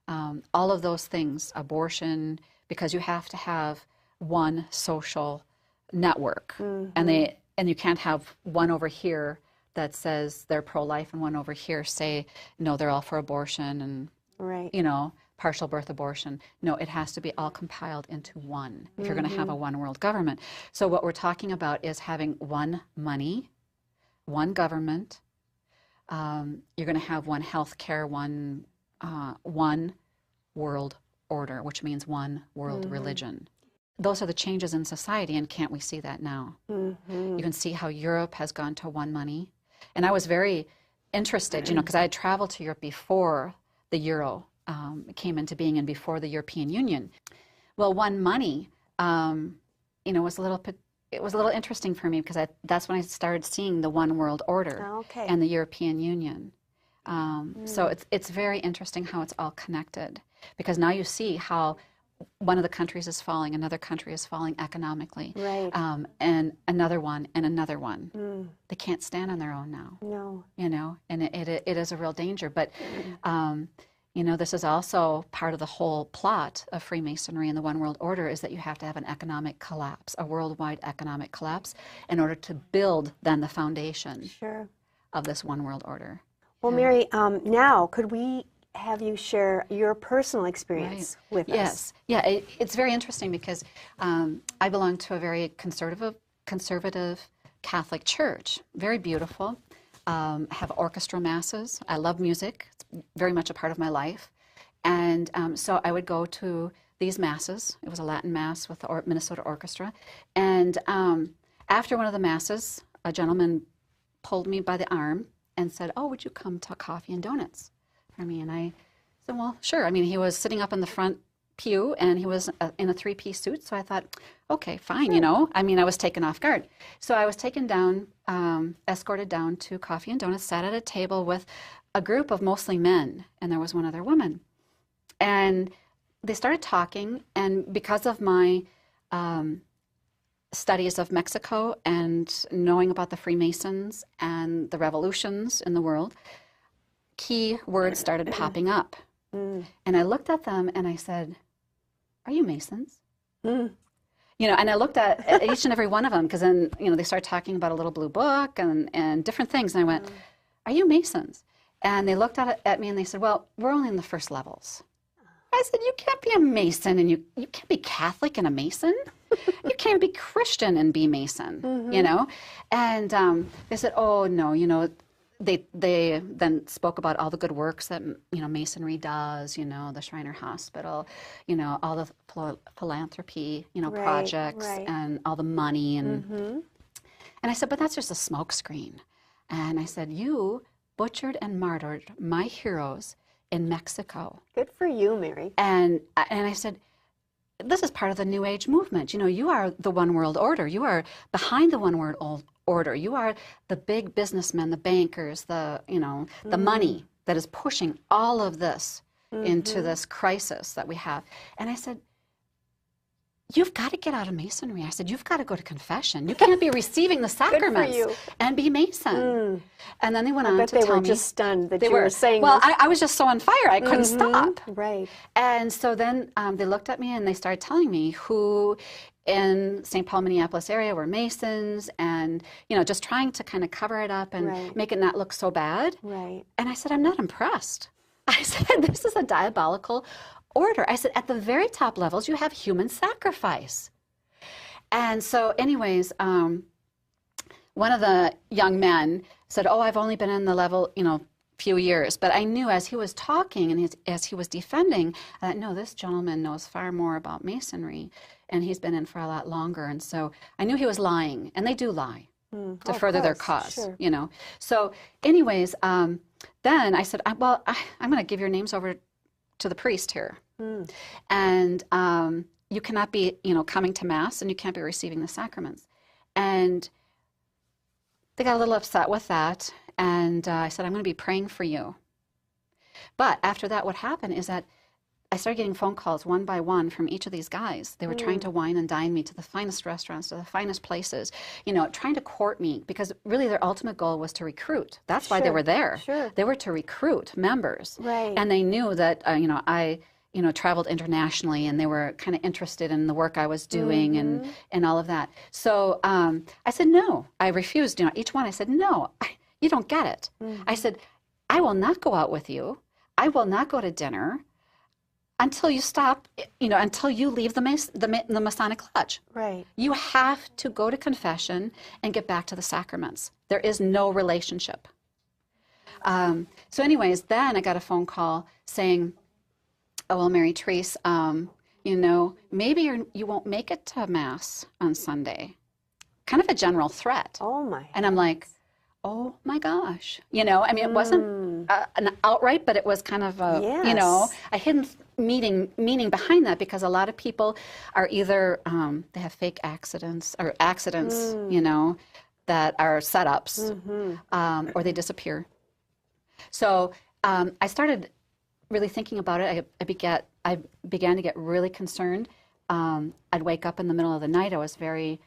all of those things, abortion, because you have to have one social network. And you can't have one over here that says they're pro-life and one over here say, no, they're all for abortion and, you know, partial birth abortion. No, it has to be all compiled into one if you're going to have a one world government. So what we're talking about is having one money, one government. You're going to have one health care, one world order, which means one world religion. Those are the changes in society, and can't we see that now? You can see how Europe has gone to one money. And I was very interested, you know, because I had traveled to Europe before the euro came into being and before the European Union. Well, one money, you know, was a little interesting for me because that's when I started seeing the one world order and the European Union. So it's very interesting how it's all connected, because now you see how one of the countries is falling, another country is falling economically, and another one and another one. They can't stand on their own now. No, you know, and it is a real danger. But you know, this is also part of the whole plot of Freemasonry and the One World Order, is that you have to have an economic collapse, a worldwide economic collapse, in order to build then the foundation of this One World Order. Well, Mary, now could we have you share your personal experience with us? Yeah, it's very interesting because I belong to a very conservative Catholic church, very beautiful. Have orchestral masses. I love music. It's very much a part of my life. And so I would go to these masses. It was a Latin mass with the Minnesota Orchestra. And after one of the masses, a gentleman pulled me by the arm and said, "Oh, would you come to coffee and donuts for me?" And I said, "Well, sure." I mean, he was sitting up in the front pew and he was in a three-piece suit. So I thought, okay, fine, you know. I mean, I was taken off guard. So I was taken down, escorted down to coffee and donuts, sat at a table with a group of mostly men, and there was one other woman. And they started talking, and because of my studies of Mexico and knowing about the Freemasons and the revolutions in the world, key words started popping up. And I looked at them and I said, "Are you Masons?" You know, and I looked at each and every one of them, because then, you know, they started talking about a little blue book and different things. And I went, "Are you Masons?" And they looked at me and they said, "Well, we're only in the first levels." I said, "You can't be a Mason and you can't be Catholic and a Mason. You can't be Christian and be Mason," you know? And they said, "Oh, no, you know," they then spoke about all the good works that, you know, Masonry does, you know, the Shriner Hospital, you know, all the philanthropy, you know, projects and all the money. And I said, "But that's just a smokescreen." And I said, "You butchered and martyred my heroes in Mexico." Good for you, Mary. And I said, "This is part of the New Age movement. You know, you are the One World Order. You are behind the One World Order. You are the big businessmen, the bankers, the, you know, the money that is pushing all of this into this crisis that we have." And I said, "You've got to get out of Masonry." I said, "You've got to go to confession. You can't be receiving the sacraments and be Mason." And then they went on to tell me. They were just stunned that you were saying well, this. I was just so on fire. I couldn't stop. Right. And so then they looked at me and they started telling me who in St. Paul, Minneapolis area were Masons, and, you know, just trying to kind of cover it up and make it not look so bad. Right. And I said, "I'm not impressed." I said, "This is a diabolical order." I said, "At the very top levels, you have human sacrifice." And so anyways, one of the young men said, "Oh, I've only been in the level, you know, few years. But I knew as he was talking and as he was defending, I thought, no, this gentleman knows far more about Masonry, and he's been in for a lot longer. And so I knew he was lying, and they do lie to further their cause, sure. you know. So anyways, then I said, well, I'm going to give your names over to the priest here. And you cannot be, you know, coming to Mass, and you can't be receiving the sacraments. And they got a little upset with that. And I said, I'm going to be praying for you. But after that, what happened is that I started getting phone calls one by one from each of these guys. They were trying to wine and dine me to the finest restaurants, to the finest places, you know, trying to court me, because really their ultimate goal was to recruit. That's why they were there. Sure. They were to recruit members. Right. And they knew that, you know, I traveled internationally, and they were kind of interested in the work I was doing and all of that. So I said, no. I refused, you know, each one. I said, no, you don't get it. I said, I will not go out with you. I will not go to dinner until you stop, you know, until you leave the Masonic Lodge. Right. You have to go to confession and get back to the sacraments. There is no relationship. So anyways, then I got a phone call saying, oh, well, Mary Therese, you know, maybe you won't make it to Mass on Sunday. Kind of a general threat. Oh, my. And I'm like, oh, my gosh. You know, I mean, it wasn't an outright, but it was kind of a, you know, a hidden meaning behind that, because a lot of people are either, they have fake accidents, you know, that are setups, or they disappear. So I started really thinking about it. I began to get really concerned. I'd wake up in the middle of the night. I was very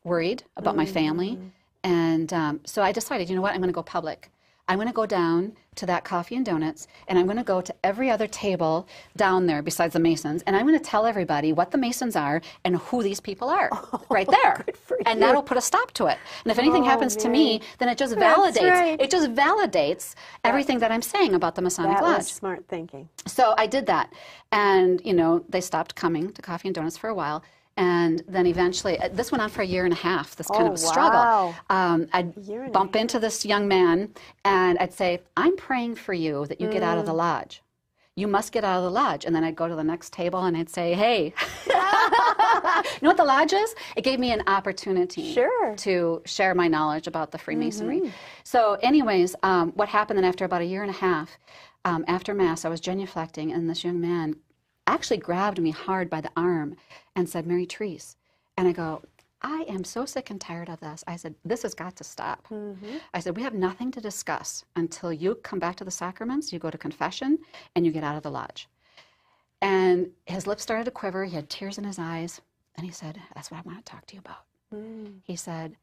worried about my family. And so I decided, you know what, I'm going to go public. I'm going to go down to that Coffee and Donuts, and I'm going to go to every other table down there besides the Masons, and I'm going to tell everybody what the Masons are and who these people are, right there. Good for and you. that'll put a stop to it. And if anything happens to me, then it just validates. Right. It just validates everything that I'm saying about the Masonic That Lodge. was smart thinking. So I did that, and you know, they stopped coming to Coffee and Donuts for a while. And then eventually, this went on for a year and a half, this kind of struggle. Wow. I'd bump into this young man, and I'd say, I'm praying for you that you get out of the lodge. You must get out of the lodge. And then I'd go to the next table, and I'd say, hey. You know what the lodge is? It gave me an opportunity to share my knowledge about the Freemasonry. So anyways, what happened then after about a year and a half, after Mass, I was genuflecting, and this young man actually grabbed me hard by the arm and said, Mary Therese. And I go, I am so sick and tired of this. I said, this has got to stop. I said, we have nothing to discuss until you come back to the sacraments, you go to confession, and you get out of the lodge. And his lips started to quiver. He had tears in his eyes. And he said, that's what I want to talk to you about. He said,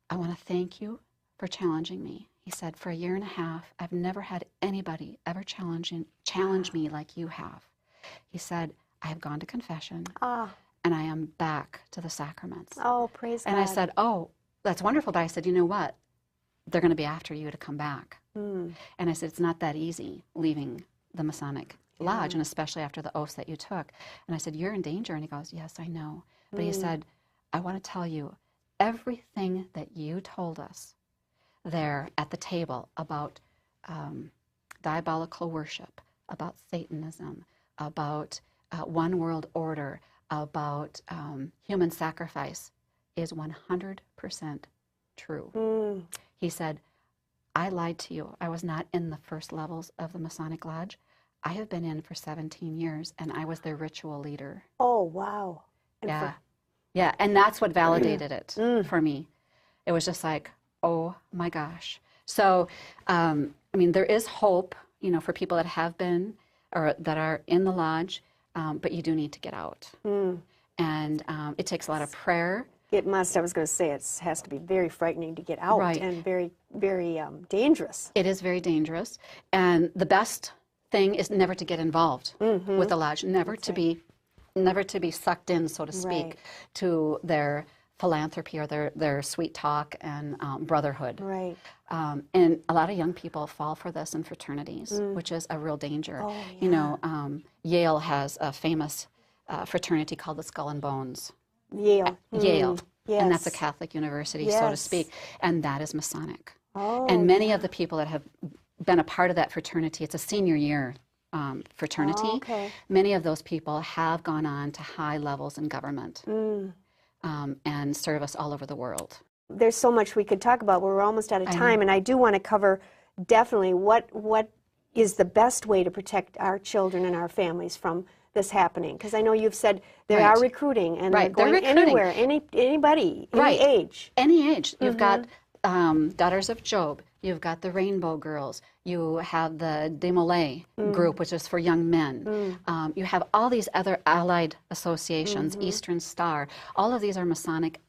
I want to thank you for challenging me. He said, for a year and a half, I've never had anybody ever challenge me like you have. He said, I have gone to confession, and I am back to the sacraments. Oh, praise God. And I said, oh, that's wonderful. But I said, you know what? They're going to be after you to come back. And I said, it's not that easy leaving the Masonic Lodge, and especially after the oaths that you took. And I said, you're in danger. And he goes, yes, I know. But he said, I want to tell you, everything that you told us there at the table about diabolical worship, about Satanism, about one world order, about human sacrifice is 100% true. He said, I lied to you. I was not in the first levels of the Masonic Lodge. I have been in for 17 years, and I was their ritual leader. Oh, wow. And yeah, and that's what validated it for me. It was just like, oh my gosh. So, I mean, there is hope, you know, for people that have been or that are in the lodge, but you do need to get out. And it takes a lot of prayer. It must. I was going to say it has to be very frightening to get out, and very, very dangerous. It is very dangerous, and the best thing is never to get involved with the lodge, never to be sucked in, so to speak, to their philanthropy or their sweet talk and brotherhood. Right. And a lot of young people fall for this in fraternities, which is a real danger. Oh, yeah. You know, Yale has a famous fraternity called the Skull and Bones. Yale. Yale. Yes. And that's a Catholic university, so to speak. And that is Masonic. And many of the people that have been a part of that fraternity, it's a senior year fraternity. Oh, okay. Many of those people have gone on to high levels in government and service all over the world. There's so much we could talk about. We're almost out of time, and I do want to cover definitely what is the best way to protect our children and our families from this happening. Because I know you've said they are recruiting, and they're going anywhere, anybody, any age. Any age. You've got Daughters of Job. You've got the Rainbow Girls. You have the Demolay group, which is for young men. You have all these other allied associations, Eastern Star. All of these are Masonic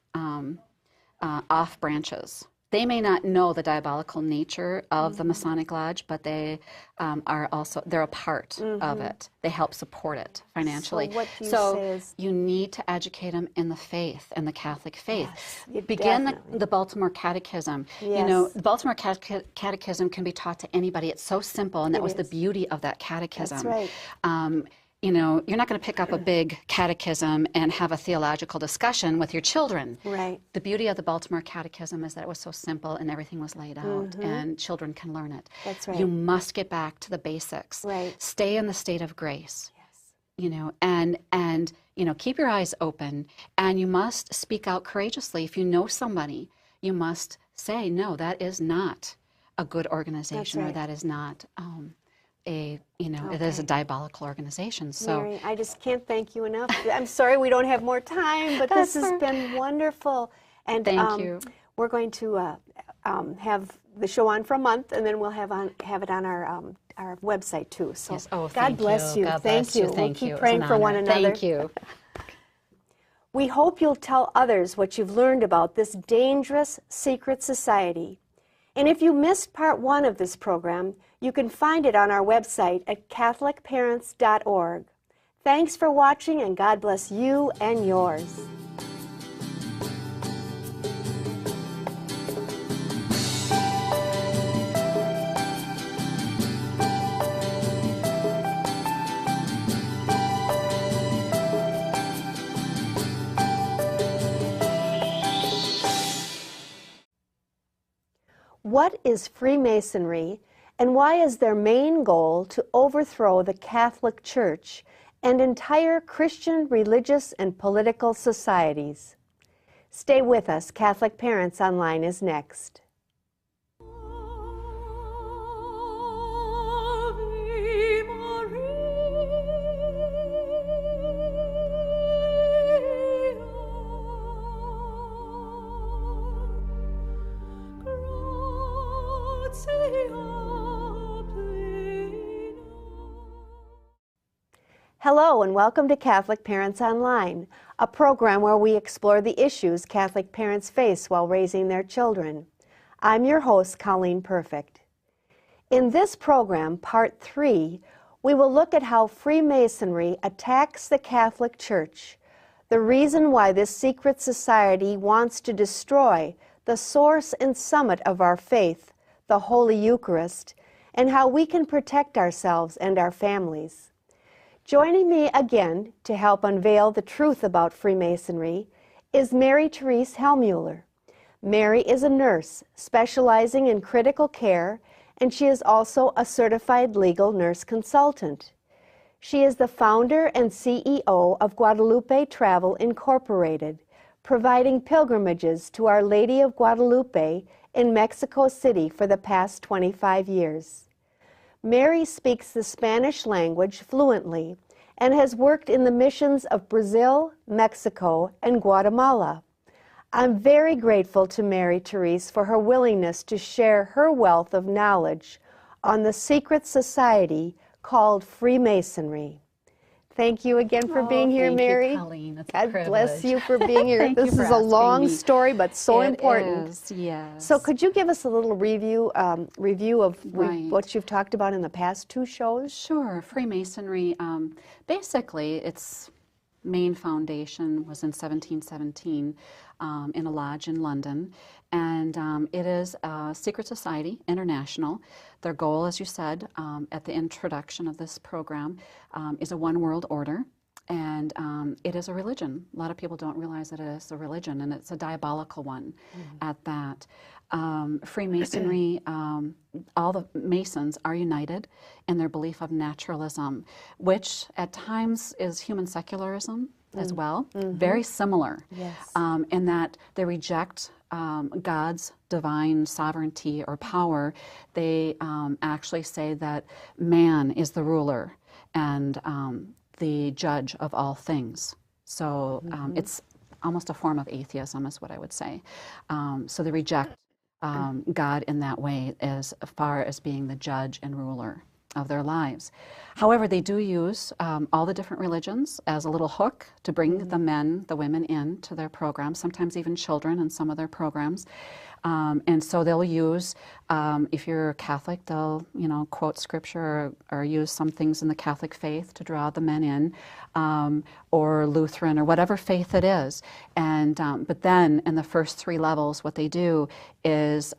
off branches. They may not know the diabolical nature of the Masonic Lodge, but they are also, they're a part of it. They help support it financially. So what do you say is... you need to educate them in the faith and the Catholic faith. Yes, begin the Baltimore Catechism. Yes. You know, the Baltimore Catechism can be taught to anybody. It's so simple, and that was the beauty of that catechism. That's right. You know, you're not going to pick up a big catechism and have a theological discussion with your children. Right. The beauty of the Baltimore Catechism is that it was so simple and everything was laid out, and children can learn it. That's right. You must get back to the basics. Right. Stay in the state of grace. Yes. You know, and you know, keep your eyes open, and you must speak out courageously. If you know somebody, you must say, no, that is not a good organization, or that is not it is a diabolical organization. So, Mary, I just can't thank you enough. I'm sorry we don't have more time, but this has been wonderful. And thank you. We're going to have the show on for a month, and then we'll have it on our website too. So yes. Oh, God bless you. God Thank bless you. you. Thank we'll you. keep praying for one another. Thank you. We hope you'll tell others what you've learned about this dangerous secret society. And if you missed part 1 of this program, you can find it on our website at catholicparents.org. Thanks for watching, and God bless you and yours. What is Freemasonry, and why is their main goal to overthrow the Catholic Church and entire Christian religious and political societies? Stay with us. Catholic Parents Online is next. Hello and welcome to Catholic Parents Online, a program where we explore the issues Catholic parents face while raising their children. I'm your host, Colleen Perfect. In this program, Part 3, we will look at how Freemasonry attacks the Catholic Church, the reason why this secret society wants to destroy the source and summit of our faith, the Holy Eucharist, and how we can protect ourselves and our families. Joining me again to help unveil the truth about Freemasonry is Mary Therese Hellmuller. Mary is a nurse specializing in critical care, and she is also a certified legal nurse consultant. She is the founder and CEO of Guadalupe Travel Incorporated, providing pilgrimages to Our Lady of Guadalupe in Mexico City for the past 25 years. Mary speaks the Spanish language fluently and has worked in the missions of Brazil, Mexico, and Guatemala. I'm very grateful to Mary Therese for her willingness to share her wealth of knowledge on the secret society called Freemasonry. Thank you again for being here, Mary. Thank you, Colleen. It's a God privilege. bless you for being here. Thank you This for is a long asking me. story, but so important. It is, yes. So could you give us a little review of Right. what you've talked about in the past 2 shows? Sure. Freemasonry, basically, its main foundation was in 1717 in a lodge in London, and it is a secret society, international. Their goal, as you said, at the introduction of this program, is a one world order, And it is a religion. A lot of people don't realize that it is a religion, and it's a diabolical one at that. Freemasonry, all the Masons are united in their belief of naturalism, which at times is human secularism as well, very similar, in that they reject God's divine sovereignty or power. They actually say that man is the ruler and the judge of all things. So it's almost a form of atheism is what I would say. So they reject God in that way as far as being the judge and ruler of their lives. However, they do use all the different religions as a little hook to bring the men, the women in to their programs, sometimes even children in some of their programs. And so they'll use, if you're Catholic, they'll, quote scripture or use some things in the Catholic faith to draw the men in, or Lutheran or whatever faith it is. And but then in the first 3 levels, what they do is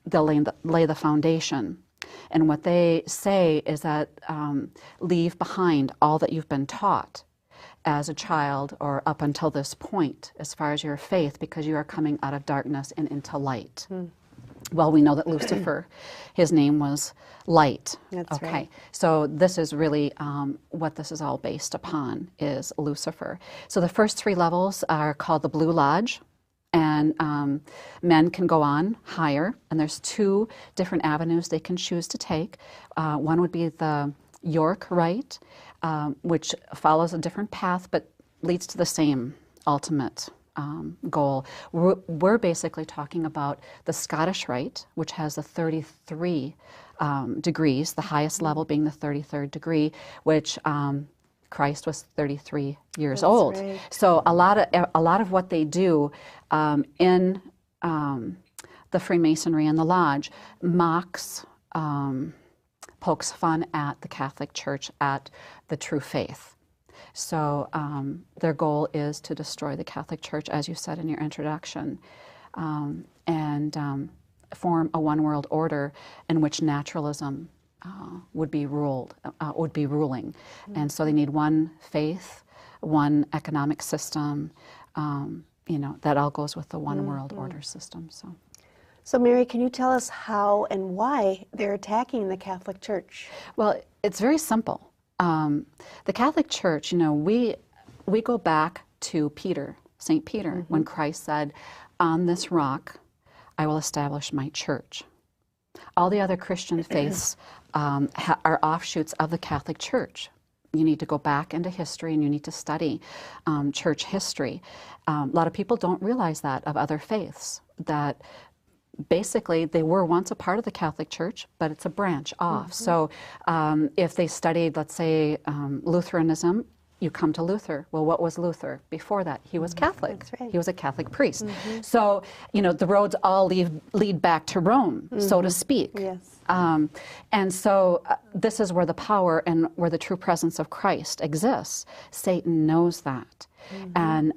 they'll lay the foundation. And what they say is that leave behind all that you've been taught as a child or up until this point as far as your faith, because you are coming out of darkness and into light. Well, we know that Lucifer, his name was light. That's right. So this is really what this is all based upon, is Lucifer. So the first 3 levels are called the Blue Lodge. And men can go on higher, and there's 2 different avenues they can choose to take. One would be the York Rite, which follows a different path but leads to the same ultimate goal. We're basically talking about the Scottish Rite, which has the 33 degrees, the highest level being the 33rd degree, which Christ was 33 years old. Right. So a lot of what they do in the Freemasonry and the Lodge mocks, pokes fun at the Catholic Church, at the true faith. So their goal is to destroy the Catholic Church, as you said in your introduction, and form a one-world order in which naturalism would be ruling. And so they need one faith, one economic system, that all goes with the one world order system. So Mary, can you tell us how and why they're attacking the Catholic Church? Well, it's very simple. The Catholic Church, we go back to Peter, St. Peter, when Christ said, "On this rock I will establish my church." All the other Christian faiths are offshoots of the Catholic Church. You need to go back into history and you need to study church history. A lot of people don't realize that of other faiths, that basically they were once a part of the Catholic Church, but it's a branch off. So if they studied, let's say, Lutheranism, you come to Luther. Well, what was Luther? Before that, he was Catholic. That's right. He was a Catholic priest. So, the roads all lead back to Rome, so to speak. Yes. And so this is where the power and where the true presence of Christ exists. Satan knows that. And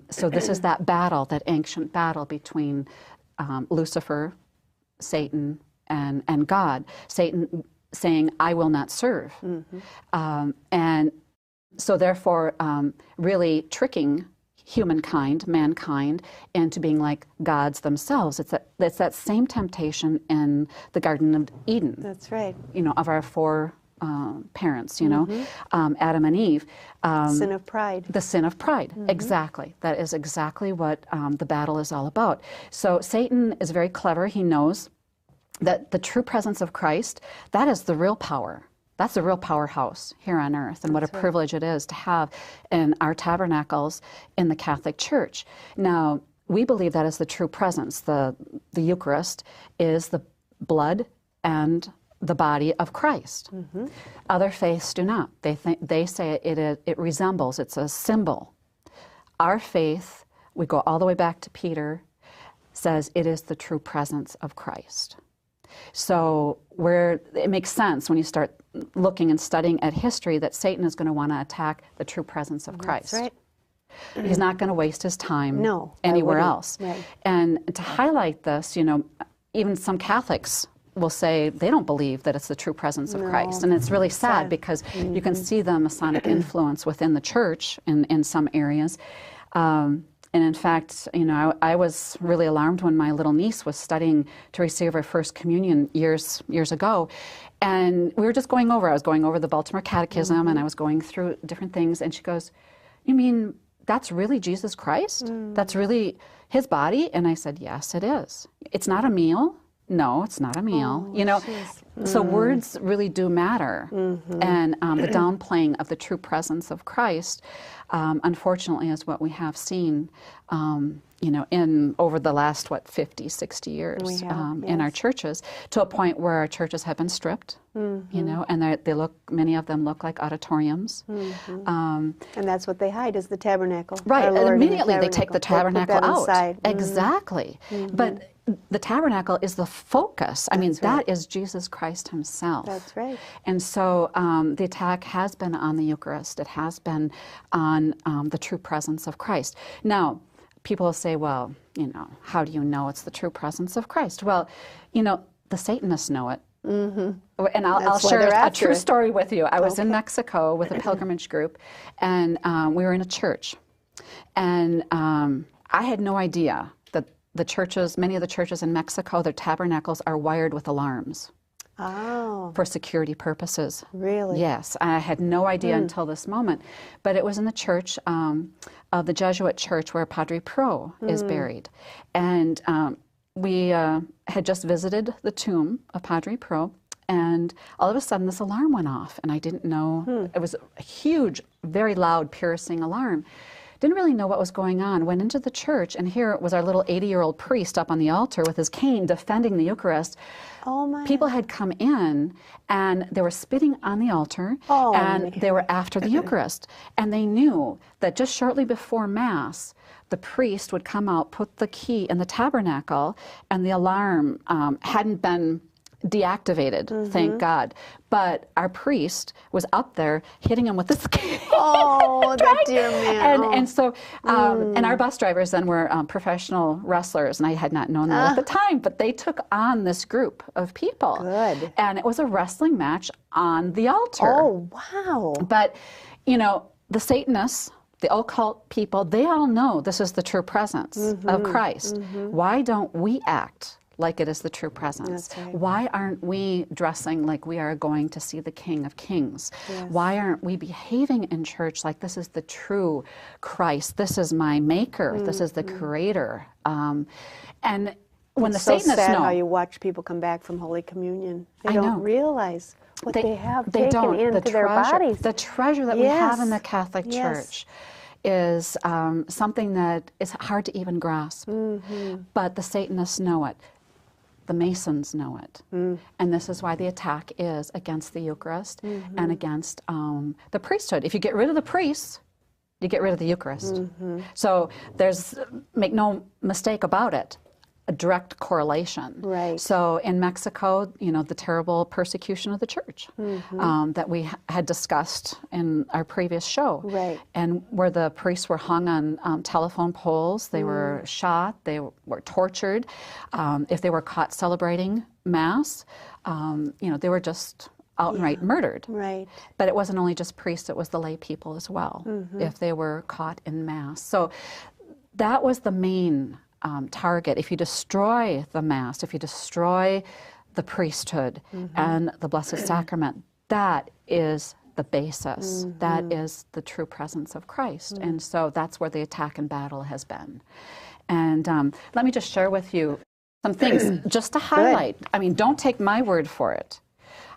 so this is that battle, that ancient battle between Lucifer, Satan, and God. Satan saying, "I will not serve." And so therefore, really tricking mankind, into being like gods themselves. It's that same temptation in the Garden of Eden. That's right. Of our 4 parents, Adam and Eve. Sin of pride. The sin of pride, exactly. That is exactly what the battle is all about. So Satan is very clever. He knows that the true presence of Christ, that is the real power. That's the real powerhouse here on earth, and what a privilege it is to have in our tabernacles in the Catholic Church. Now, we believe that is the true presence. The Eucharist is the blood and the body of Christ. Other faiths do not. They say it resembles, it's a symbol. Our faith, we go all the way back to Peter, says it is the true presence of Christ. So it makes sense when you start looking and studying at history that Satan is going to want to attack the true presence of Christ. That's right. He's not going to waste his time No, anywhere else. Right. And to highlight this, even some Catholics will say they don't believe that it's the true presence of Christ. And it's really sad because you can see the Masonic influence within the church in some areas. And in fact, you know, I was really alarmed when my little niece was studying to receive her first communion years ago. And we were just going over, I was going over the Baltimore Catechism, and I was going through different things, and she goes, "You mean that's really Jesus Christ? That's really his body?" And I said, "Yes, it is. It's not a meal. No, it's not a meal." You know, so words really do matter. And the downplaying of the true presence of Christ, unfortunately, is what we have seen, you know, in over the last, 50, 60 years in our churches, to a point where our churches have been stripped, you know, and they look, many of them look like auditoriums. And that's what they hide, is the tabernacle. Right, and immediately the they take the tabernacle out. Inside. Exactly. But the tabernacle is the focus. I mean, that is Jesus Christ himself. That's right. And so the attack has been on the Eucharist. It has been on the true presence of Christ. Now, people will say, well, you know, how do you know it's the true presence of Christ? Well, you know, the Satanists know it. And I'll share a true story with you. I was in Mexico with a pilgrimage group, and we were in a church. And I had no idea that the churches, many of the churches in Mexico, their tabernacles are wired with alarms. Oh. For security purposes. Really? Yes. I had no idea until this moment. But it was in the church, of the Jesuit church where Padre Pro is buried. And we had just visited the tomb of Padre Pro, and all of a sudden this alarm went off, and I didn't know. It was a huge, very loud, piercing alarm. Didn't really know what was going on. Went into the church, and here was our little 80-year-old priest up on the altar with his cane defending the Eucharist. Oh my. People had come in, and they were spitting on the altar, and they were after the Eucharist. And they knew that just shortly before Mass, the priest would come out, put the key in the tabernacle, and the alarm hadn't been deactivated, thank God. But our priest was up there hitting him with this cane. Oh, that dear man. And so, and our bus drivers then were professional wrestlers, and I had not known that at the time, but they took on this group of people. Good. And it was a wrestling match on the altar. Oh, wow. But, you know, the Satanists, the occult people, they all know this is the true presence of Christ. Why don't we act like it is the true presence? That's right. Why aren't we dressing like we are going to see the King of Kings? Yes. Why aren't we behaving in church like this is the true Christ? This is my maker. This is the creator. And when the Satanists so sad know, how you watch people come back from Holy Communion. They I don't know. realize what they have they taken don't. into The their treasure, bodies. the treasure that we have in the Catholic Church is something that is hard to even grasp. But the Satanists know it. The Masons know it. And this is why the attack is against the Eucharist and against the priesthood. If you get rid of the priests, you get rid of the Eucharist. So there's, make no mistake about it, a direct correlation. Right. So in Mexico, you know, the terrible persecution of the church that we had discussed in our previous show. Right. And where the priests were hung on telephone poles, they were shot, they were tortured. If they were caught celebrating Mass, you know, they were just outright murdered. Right. But it wasn't only just priests, it was the lay people as well, if they were caught in Mass. So that was the main target. If you destroy the Mass, if you destroy the priesthood and the Blessed Sacrament, that is the basis. That is the true presence of Christ. And so that's where the attack and battle has been. And let me just share with you some things just to highlight. I mean, don't take my word for it.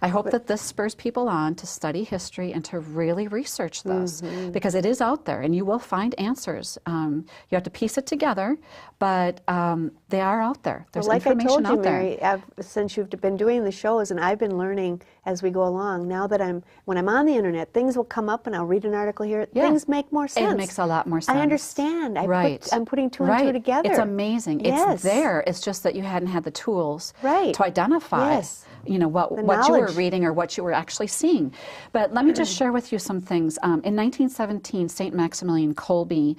I hope that this spurs people on to study history and to really research this, because it is out there and you will find answers. You have to piece it together, but they are out there. There's information out there. Like I told you, Mary, since you've been doing the shows, and I've been learning as we go along, now that when I'm on the internet, things will come up and I'll read an article here. Yeah. Things make more sense. It makes a lot more sense. I understand. Right. I'm putting two and two together. It's amazing. Yes. It's there. It's just that you hadn't had the tools Right. to identify. Yes. what you were knowledge. reading or what you were actually seeing. But let me just share with you some things. In 1917, St. Maximilian Kolbe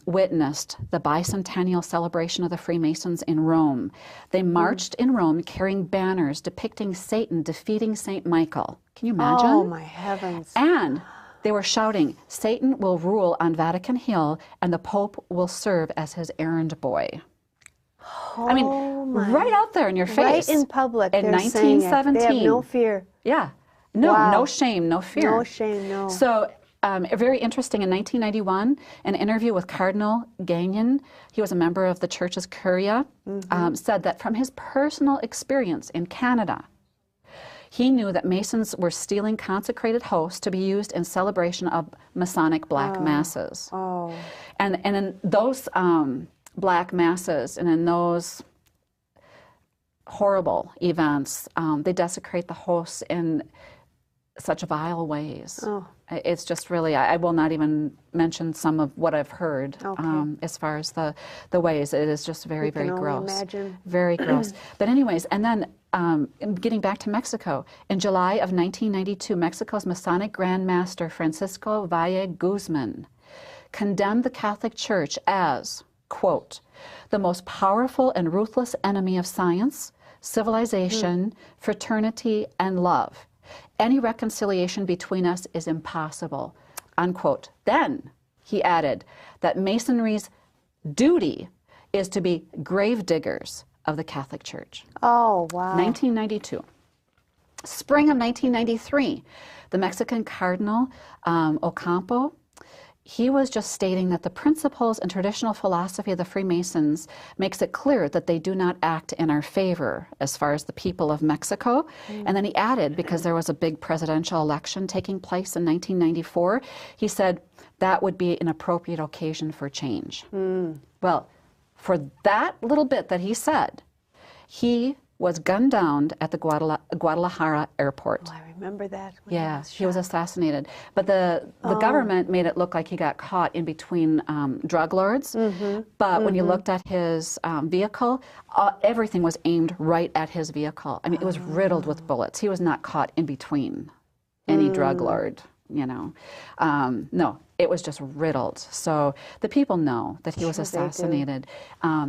witnessed the bicentennial celebration of the Freemasons in Rome. They marched in Rome carrying banners depicting Satan defeating St. Michael. Can you imagine? Oh, my heavens. And they were shouting, "Satan will rule on Vatican Hill, and the Pope will serve as his errand boy." I mean, right out there in your face. Right in public. In they're saying 1917. it. They have no fear. Yeah. No, Wow. no shame, no fear. No shame, no. So, very interesting, in 1991, an interview with Cardinal Gagnon, he was a member of the church's curia, said that from his personal experience in Canada, he knew that Masons were stealing consecrated hosts to be used in celebration of Masonic black masses. Oh. And in those black masses and in those horrible events, they desecrate the hosts in such vile ways. Oh. It's just really, I will not even mention some of what I've heard as far as the ways. It is just very, very gross. Imagine. Very gross. But anyways, and then getting back to Mexico, in July of 1992, Mexico's Masonic Grand Master Francisco Valle Guzman condemned the Catholic Church as, quote, "the most powerful and ruthless enemy of science, civilization, fraternity, and love. Any reconciliation between us is impossible," unquote. Then he added that Masonry's duty is to be grave diggers of the Catholic Church. Oh, wow. 1992. Spring of 1993, the Mexican Cardinal Ocampo, he was just stating that the principles and traditional philosophy of the Freemasons makes it clear that they do not act in our favor as far as the people of Mexico. And then he added, because there was a big presidential election taking place in 1994, he said that would be an appropriate occasion for change. Well, for that little bit that he said, he was gunned down at the Guadalajara airport. Oh, I remember that. Yeah, he was assassinated. But the government made it look like he got caught in between drug lords. But when you looked at his vehicle, everything was aimed right at his vehicle. I mean, it was riddled with bullets. He was not caught in between any drug lord, No, it was just riddled. So the people know that he was assassinated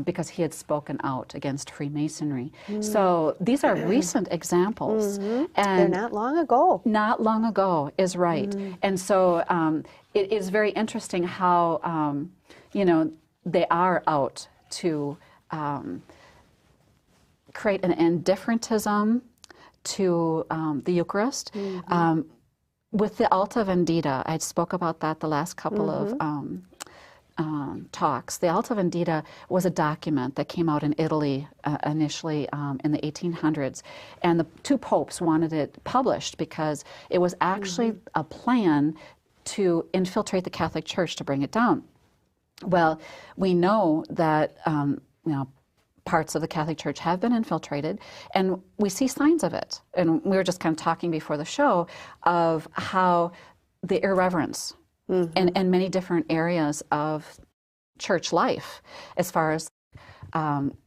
because he had spoken out against Freemasonry. So these are recent examples. And they're not long ago. Not long ago is right. And so it is very interesting how, they are out to create an indifferentism to the Eucharist. With the Alta Vendita, I spoke about that the last couple of talks. The Alta Vendita was a document that came out in Italy initially in the 1800s, and the two popes wanted it published because it was actually a plan to infiltrate the Catholic Church to bring it down. Well, we know that parts of the Catholic Church have been infiltrated, and we see signs of it. And we were just kind of talking before the show of how the irreverence in many different areas of church life, as far as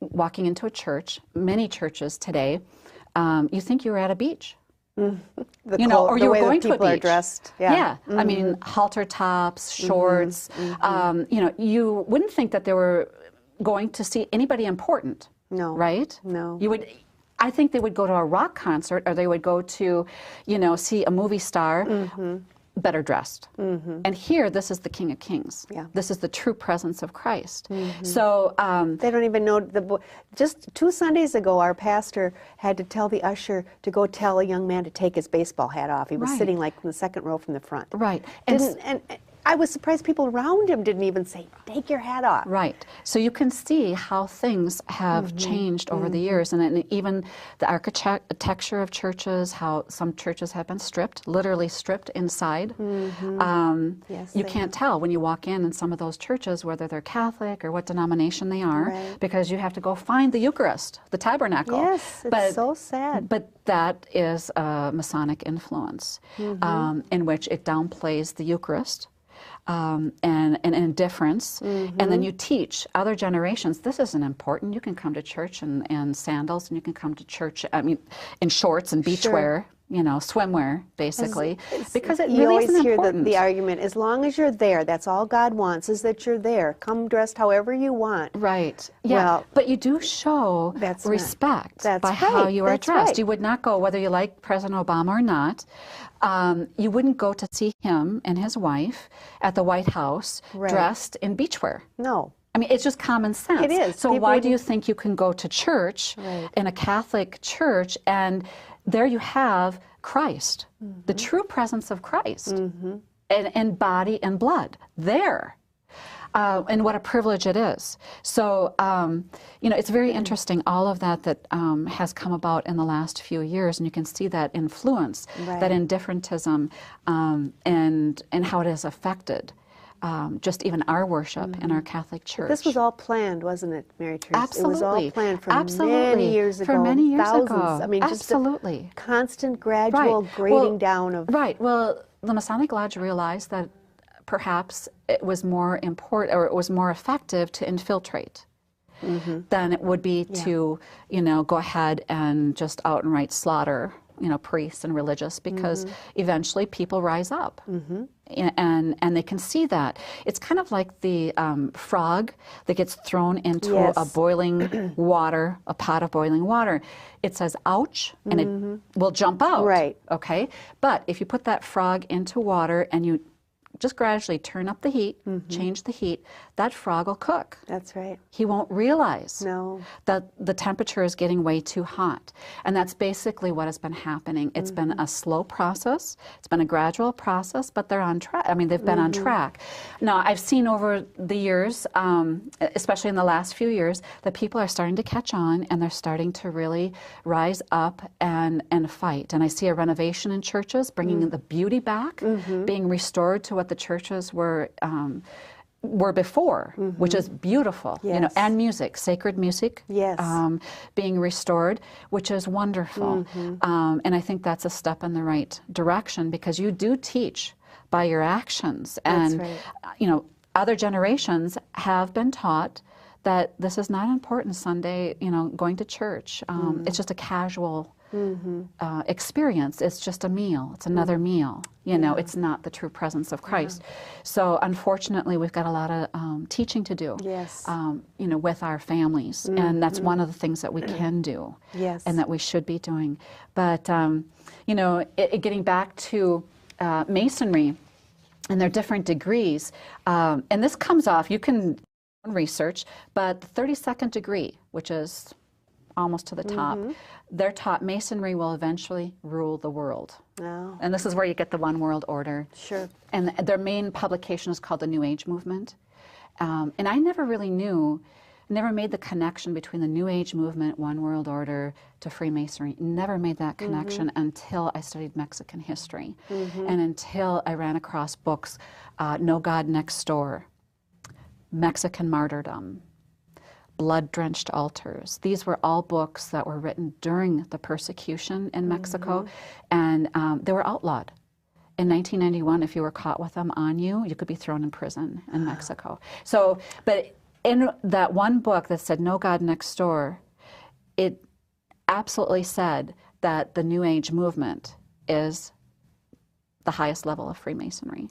walking into a church, many churches today, you think you're at a beach. Or you were going to a beach. Are dressed. Yeah. I mean, halter tops, shorts. You wouldn't think that they were going to see anybody important. No. Right? No. I think they would go to a rock concert, or they would go to, see a movie star better dressed. And here, this is the King of Kings. Yeah. This is the true presence of Christ. So they don't even know just 2 Sundays ago, our pastor had to tell the usher to go tell a young man to take his baseball hat off. He was sitting like in the second row from the front. Right. And I was surprised people around him didn't even say, take your hat off. Right. So you can see how things have changed over the years, and even the architecture of churches, how some churches have been stripped, literally stripped inside. Yes, you can't tell when you walk in some of those churches whether they're Catholic or what denomination they are, because you have to go find the Eucharist, the tabernacle. Yes, it's so sad. But that is a Masonic influence in which it downplays the Eucharist. and indifference, and then you teach other generations, this isn't important. You can come to church in sandals, and you can come to church, I mean, in shorts and beachwear, you know, swimwear, basically, because it really isn't important. You always hear the argument, as long as you're there, that's all God wants, is that you're there. Come dressed however you want. Right. Yeah. Well, but you do show respect by how you are dressed. You would not go, whether you like President Obama or not, you wouldn't go to see him and his wife at the White House dressed in beachwear. No. I mean, it's just common sense. It is. So why do you think you can go to church, in a Catholic church, and there you have Christ, the true presence of Christ, in body and blood, there. And what a privilege it is. So, you know, it's very interesting, all of that has come about in the last few years, and you can see that influence, that indifferentism, and how it has affected just even our worship in our Catholic Church. But this was all planned, wasn't it, Mary Therese? Absolutely. It was all planned for many years ago. For many years thousands. ago. I mean, just a constant, gradual grading down of... Right. Well, the Masonic Lodge realized that perhaps it was more important, or it was more effective to infiltrate than it would be to, you know, go ahead and just outright slaughter, you know, priests and religious, because eventually people rise up. And they can see that. It's kind of like the frog that gets thrown into a boiling water, a pot of boiling water. It says, ouch, and it will jump out. Right. Okay? But if you put that frog into water and you just gradually turn up the heat, change the heat, that frog will cook. That's right. He won't realize that the temperature is getting way too hot. And that's basically what has been happening. It's been a slow process. It's been a gradual process, but they're on track. I mean, they've been on track. Now, I've seen over the years, especially in the last few years, that people are starting to catch on, and they're starting to really rise up and fight. And I see a renovation in churches, bringing the beauty back, being restored to what the churches were before, which is beautiful, you know, and music, sacred music, being restored, which is wonderful. And I think that's a step in the right direction, because you do teach by your actions. And, you know, other generations have been taught that this is not important Sunday, you know, going to church. It's just a casual experience. It's just a meal. It's another meal. You know, it's not the true presence of Christ. So unfortunately, we've got a lot of teaching to do, you know, with our families. And that's one of the things that we can do and that we should be doing. But, you know, getting back to Masonry and their different degrees, and this comes off, you can research, but the 32nd degree, which is almost to the top, they're taught Masonry will eventually rule the world. And this is where you get the one world order. And their main publication is called the New Age movement. And I never really knew, never made the connection between the New Age movement, one world order, to Freemasonry. Never made that connection until I studied Mexican history. And until I ran across books, No God Next Door, Mexican Martyrdom, Blood-Drenched Altars. These were all books that were written during the persecution in Mexico, and they were outlawed. In 1991, if you were caught with them on you, you could be thrown in prison in Mexico. So, but in that one book that said No God Next Door, it absolutely said that the New Age movement is the highest level of Freemasonry.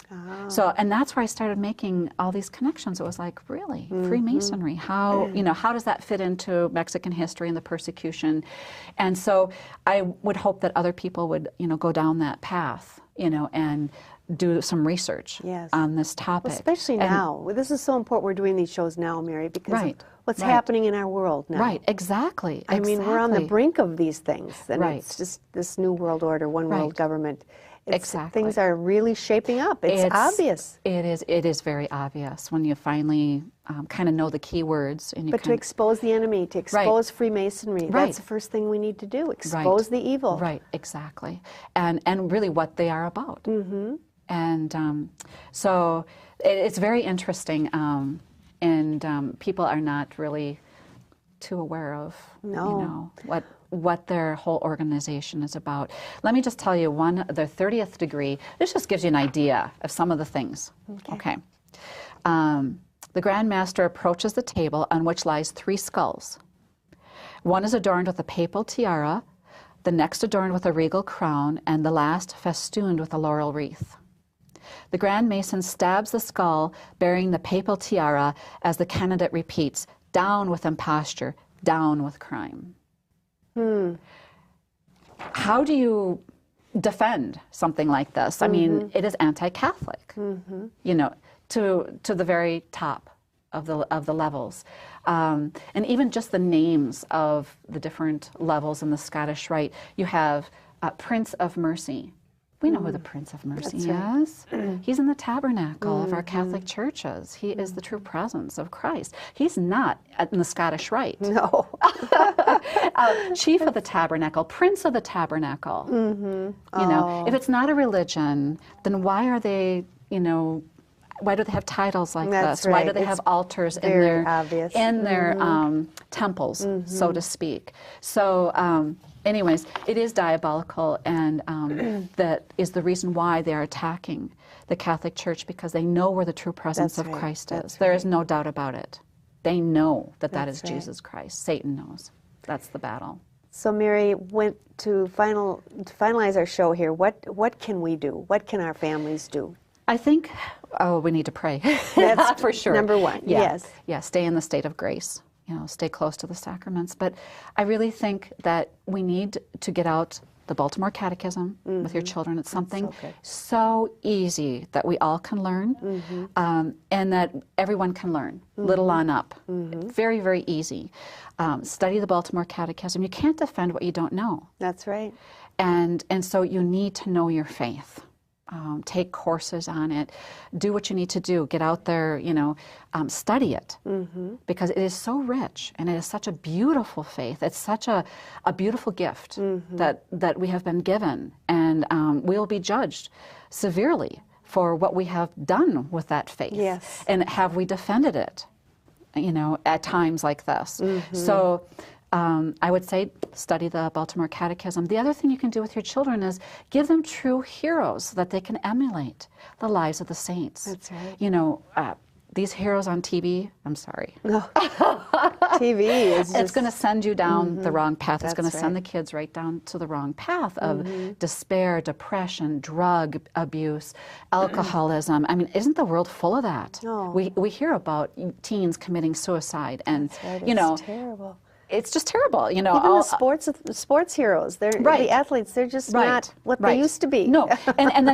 So, and that's where I started making all these connections. It was like, really, Freemasonry, how, you know, how does that fit into Mexican history and the persecution? And so I would hope that other people would, you know, go down that path, you know, and do some research on this topic. Well, especially now. This is so important we're doing these shows now, Mary, because of what's happening in our world now. Exactly. I mean, we're on the brink of these things. And it's just this new world order, one world government. Things are really shaping up. It's obvious. It is very obvious when you finally kind of know the key words. And you but to expose the enemy, to expose Freemasonry, that's the first thing we need to do. Expose the evil. Exactly. And really what they are about. And so it's very interesting. And people are not really too aware of, No. what their whole organization is about. Let me just tell you their 30th degree. This just gives you an idea of some of the things. Okay. The Grand Master approaches the table on which lies 3 skulls. One is adorned with a papal tiara, the next adorned with a regal crown, and the last festooned with a laurel wreath. The Grand Mason stabs the skull bearing the papal tiara as the candidate repeats, "Down with imposture, down with crime." How do you defend something like this? I mean, it is anti-Catholic, to the very top of the levels. And even just the names of the different levels in the Scottish Rite. You have Prince of Mercy. We know who the Prince of Mercy is. He's in the tabernacle of our Catholic churches. He is the true presence of Christ. He's not in the Scottish Rite. No. Chief of the tabernacle, Prince of the tabernacle. If it's not a religion, then why are they, why do they have titles like this? Right. Why do they have altars in their temples, so to speak? So anyways, it is diabolical, and that is the reason why they are attacking the Catholic Church, because they know where the true presence of Christ is. There is no doubt about it. They know that is Jesus Christ. Satan knows. That's the battle. So Mary, to finalize our show here, what can we do? What can our families do? I think, we need to pray. That's for sure. Number one, yes. Yeah, stay in the state of grace. Stay close to the sacraments. But I really think that we need to get out the Baltimore Catechism with your children. It's something so easy that we all can learn, and that everyone can learn, little on up. Very, very easy. Study the Baltimore Catechism. You can't defend what you don't know. That's right. And so you need to know your faith. Take courses on it, do what you need to do, get out there, study it, because it is so rich, and it is such a beautiful faith. It's such a beautiful gift that we have been given, and we'll be judged severely for what we have done with that faith. Yes. And have we defended it, at times like this. So I would say study the Baltimore Catechism. The other thing you can do with your children is give them true heroes that they can emulate, the lives of the saints. That's right. These heroes on TV, I'm sorry. No. TV is just... It's going to send you down the wrong path. That's it's going to send the kids right down to the wrong path of despair, depression, drug abuse, alcoholism. I mean, isn't the world full of that? No. We hear about teens committing suicide, and, That's right. It's terrible. It's just terrible, Even the sports heroes, the athletes, they're just not what they used to be. No, and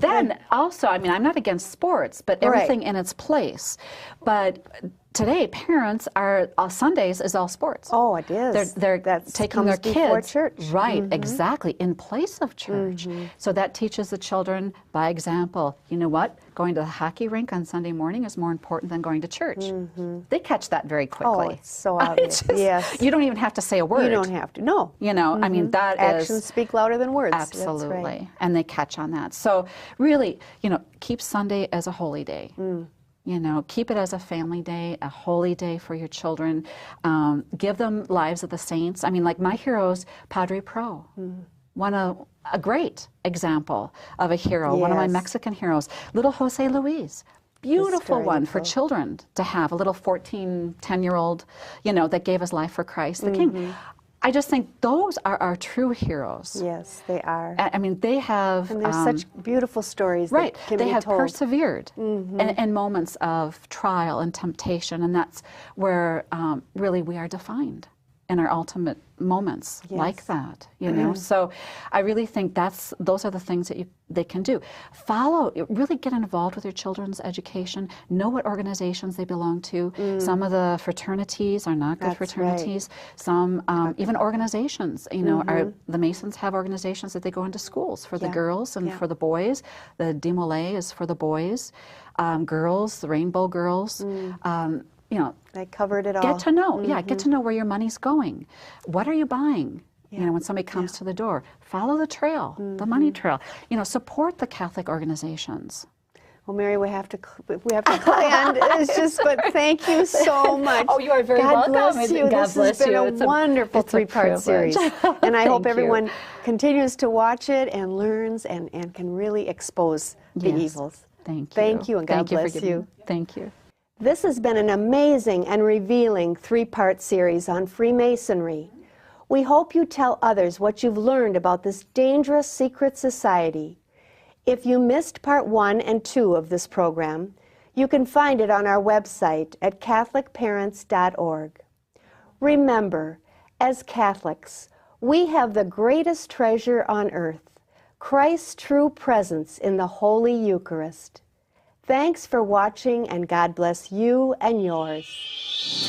then also, I mean, I'm not against sports, but everything in its place. But today, parents are Sundays is all sports. Oh, it is. They're taking their kids before church. Right, exactly, in place of church. So that teaches the children by example. You know what? Going to the hockey rink on Sunday morning is more important than going to church. They catch that very quickly. Oh, it's so obvious. Yes. You don't even have to say a word. You don't have to. No. I mean, that actions speak louder than words. Absolutely. That's right. And they catch on that. So really, keep Sunday as a holy day. Keep it as a family day, a holy day for your children. Give them lives of the saints. I mean, like my heroes, Padre Pro. A great example of a hero, one of my Mexican heroes. Little Jose Luis, beautiful one for children to have, a little 10-year-old, that gave his life for Christ, the King. I just think those are our true heroes. Yes, they are. I mean, they have... And there's such beautiful stories that can be told. They have persevered in moments of trial and temptation, and that's where really we are defined in our ultimate moments like that, So I really think those are the things that they can do. Really get involved with your children's education. Know what organizations they belong to. Some of the fraternities are not good fraternities. Right. Some even organizations, are the Masons have organizations that they go into schools for the girls and for the boys. The Demolay is for the boys. Girls, the Rainbow Girls. They covered it all. Get to know, get to know where your money's going. What are you buying? When somebody comes to the door, follow the trail, the money trail. Support the Catholic organizations. Well, Mary, we have to end. It's just, but thank you so much. Oh, you are very welcome. God bless you. God This bless has been you. a wonderful three-part series. And I hope Thank you. everyone continues to watch it and learns and can really expose the evils. Thank you. Thank you, and God bless you. Thank you. This has been an amazing and revealing three-part series on Freemasonry. We hope you tell others what you've learned about this dangerous secret society. If you missed part 1 and 2 of this program, you can find it on our website at catholicparents.org. Remember, as Catholics, we have the greatest treasure on earth, Christ's true presence in the Holy Eucharist. Thanks for watching, and God bless you and yours.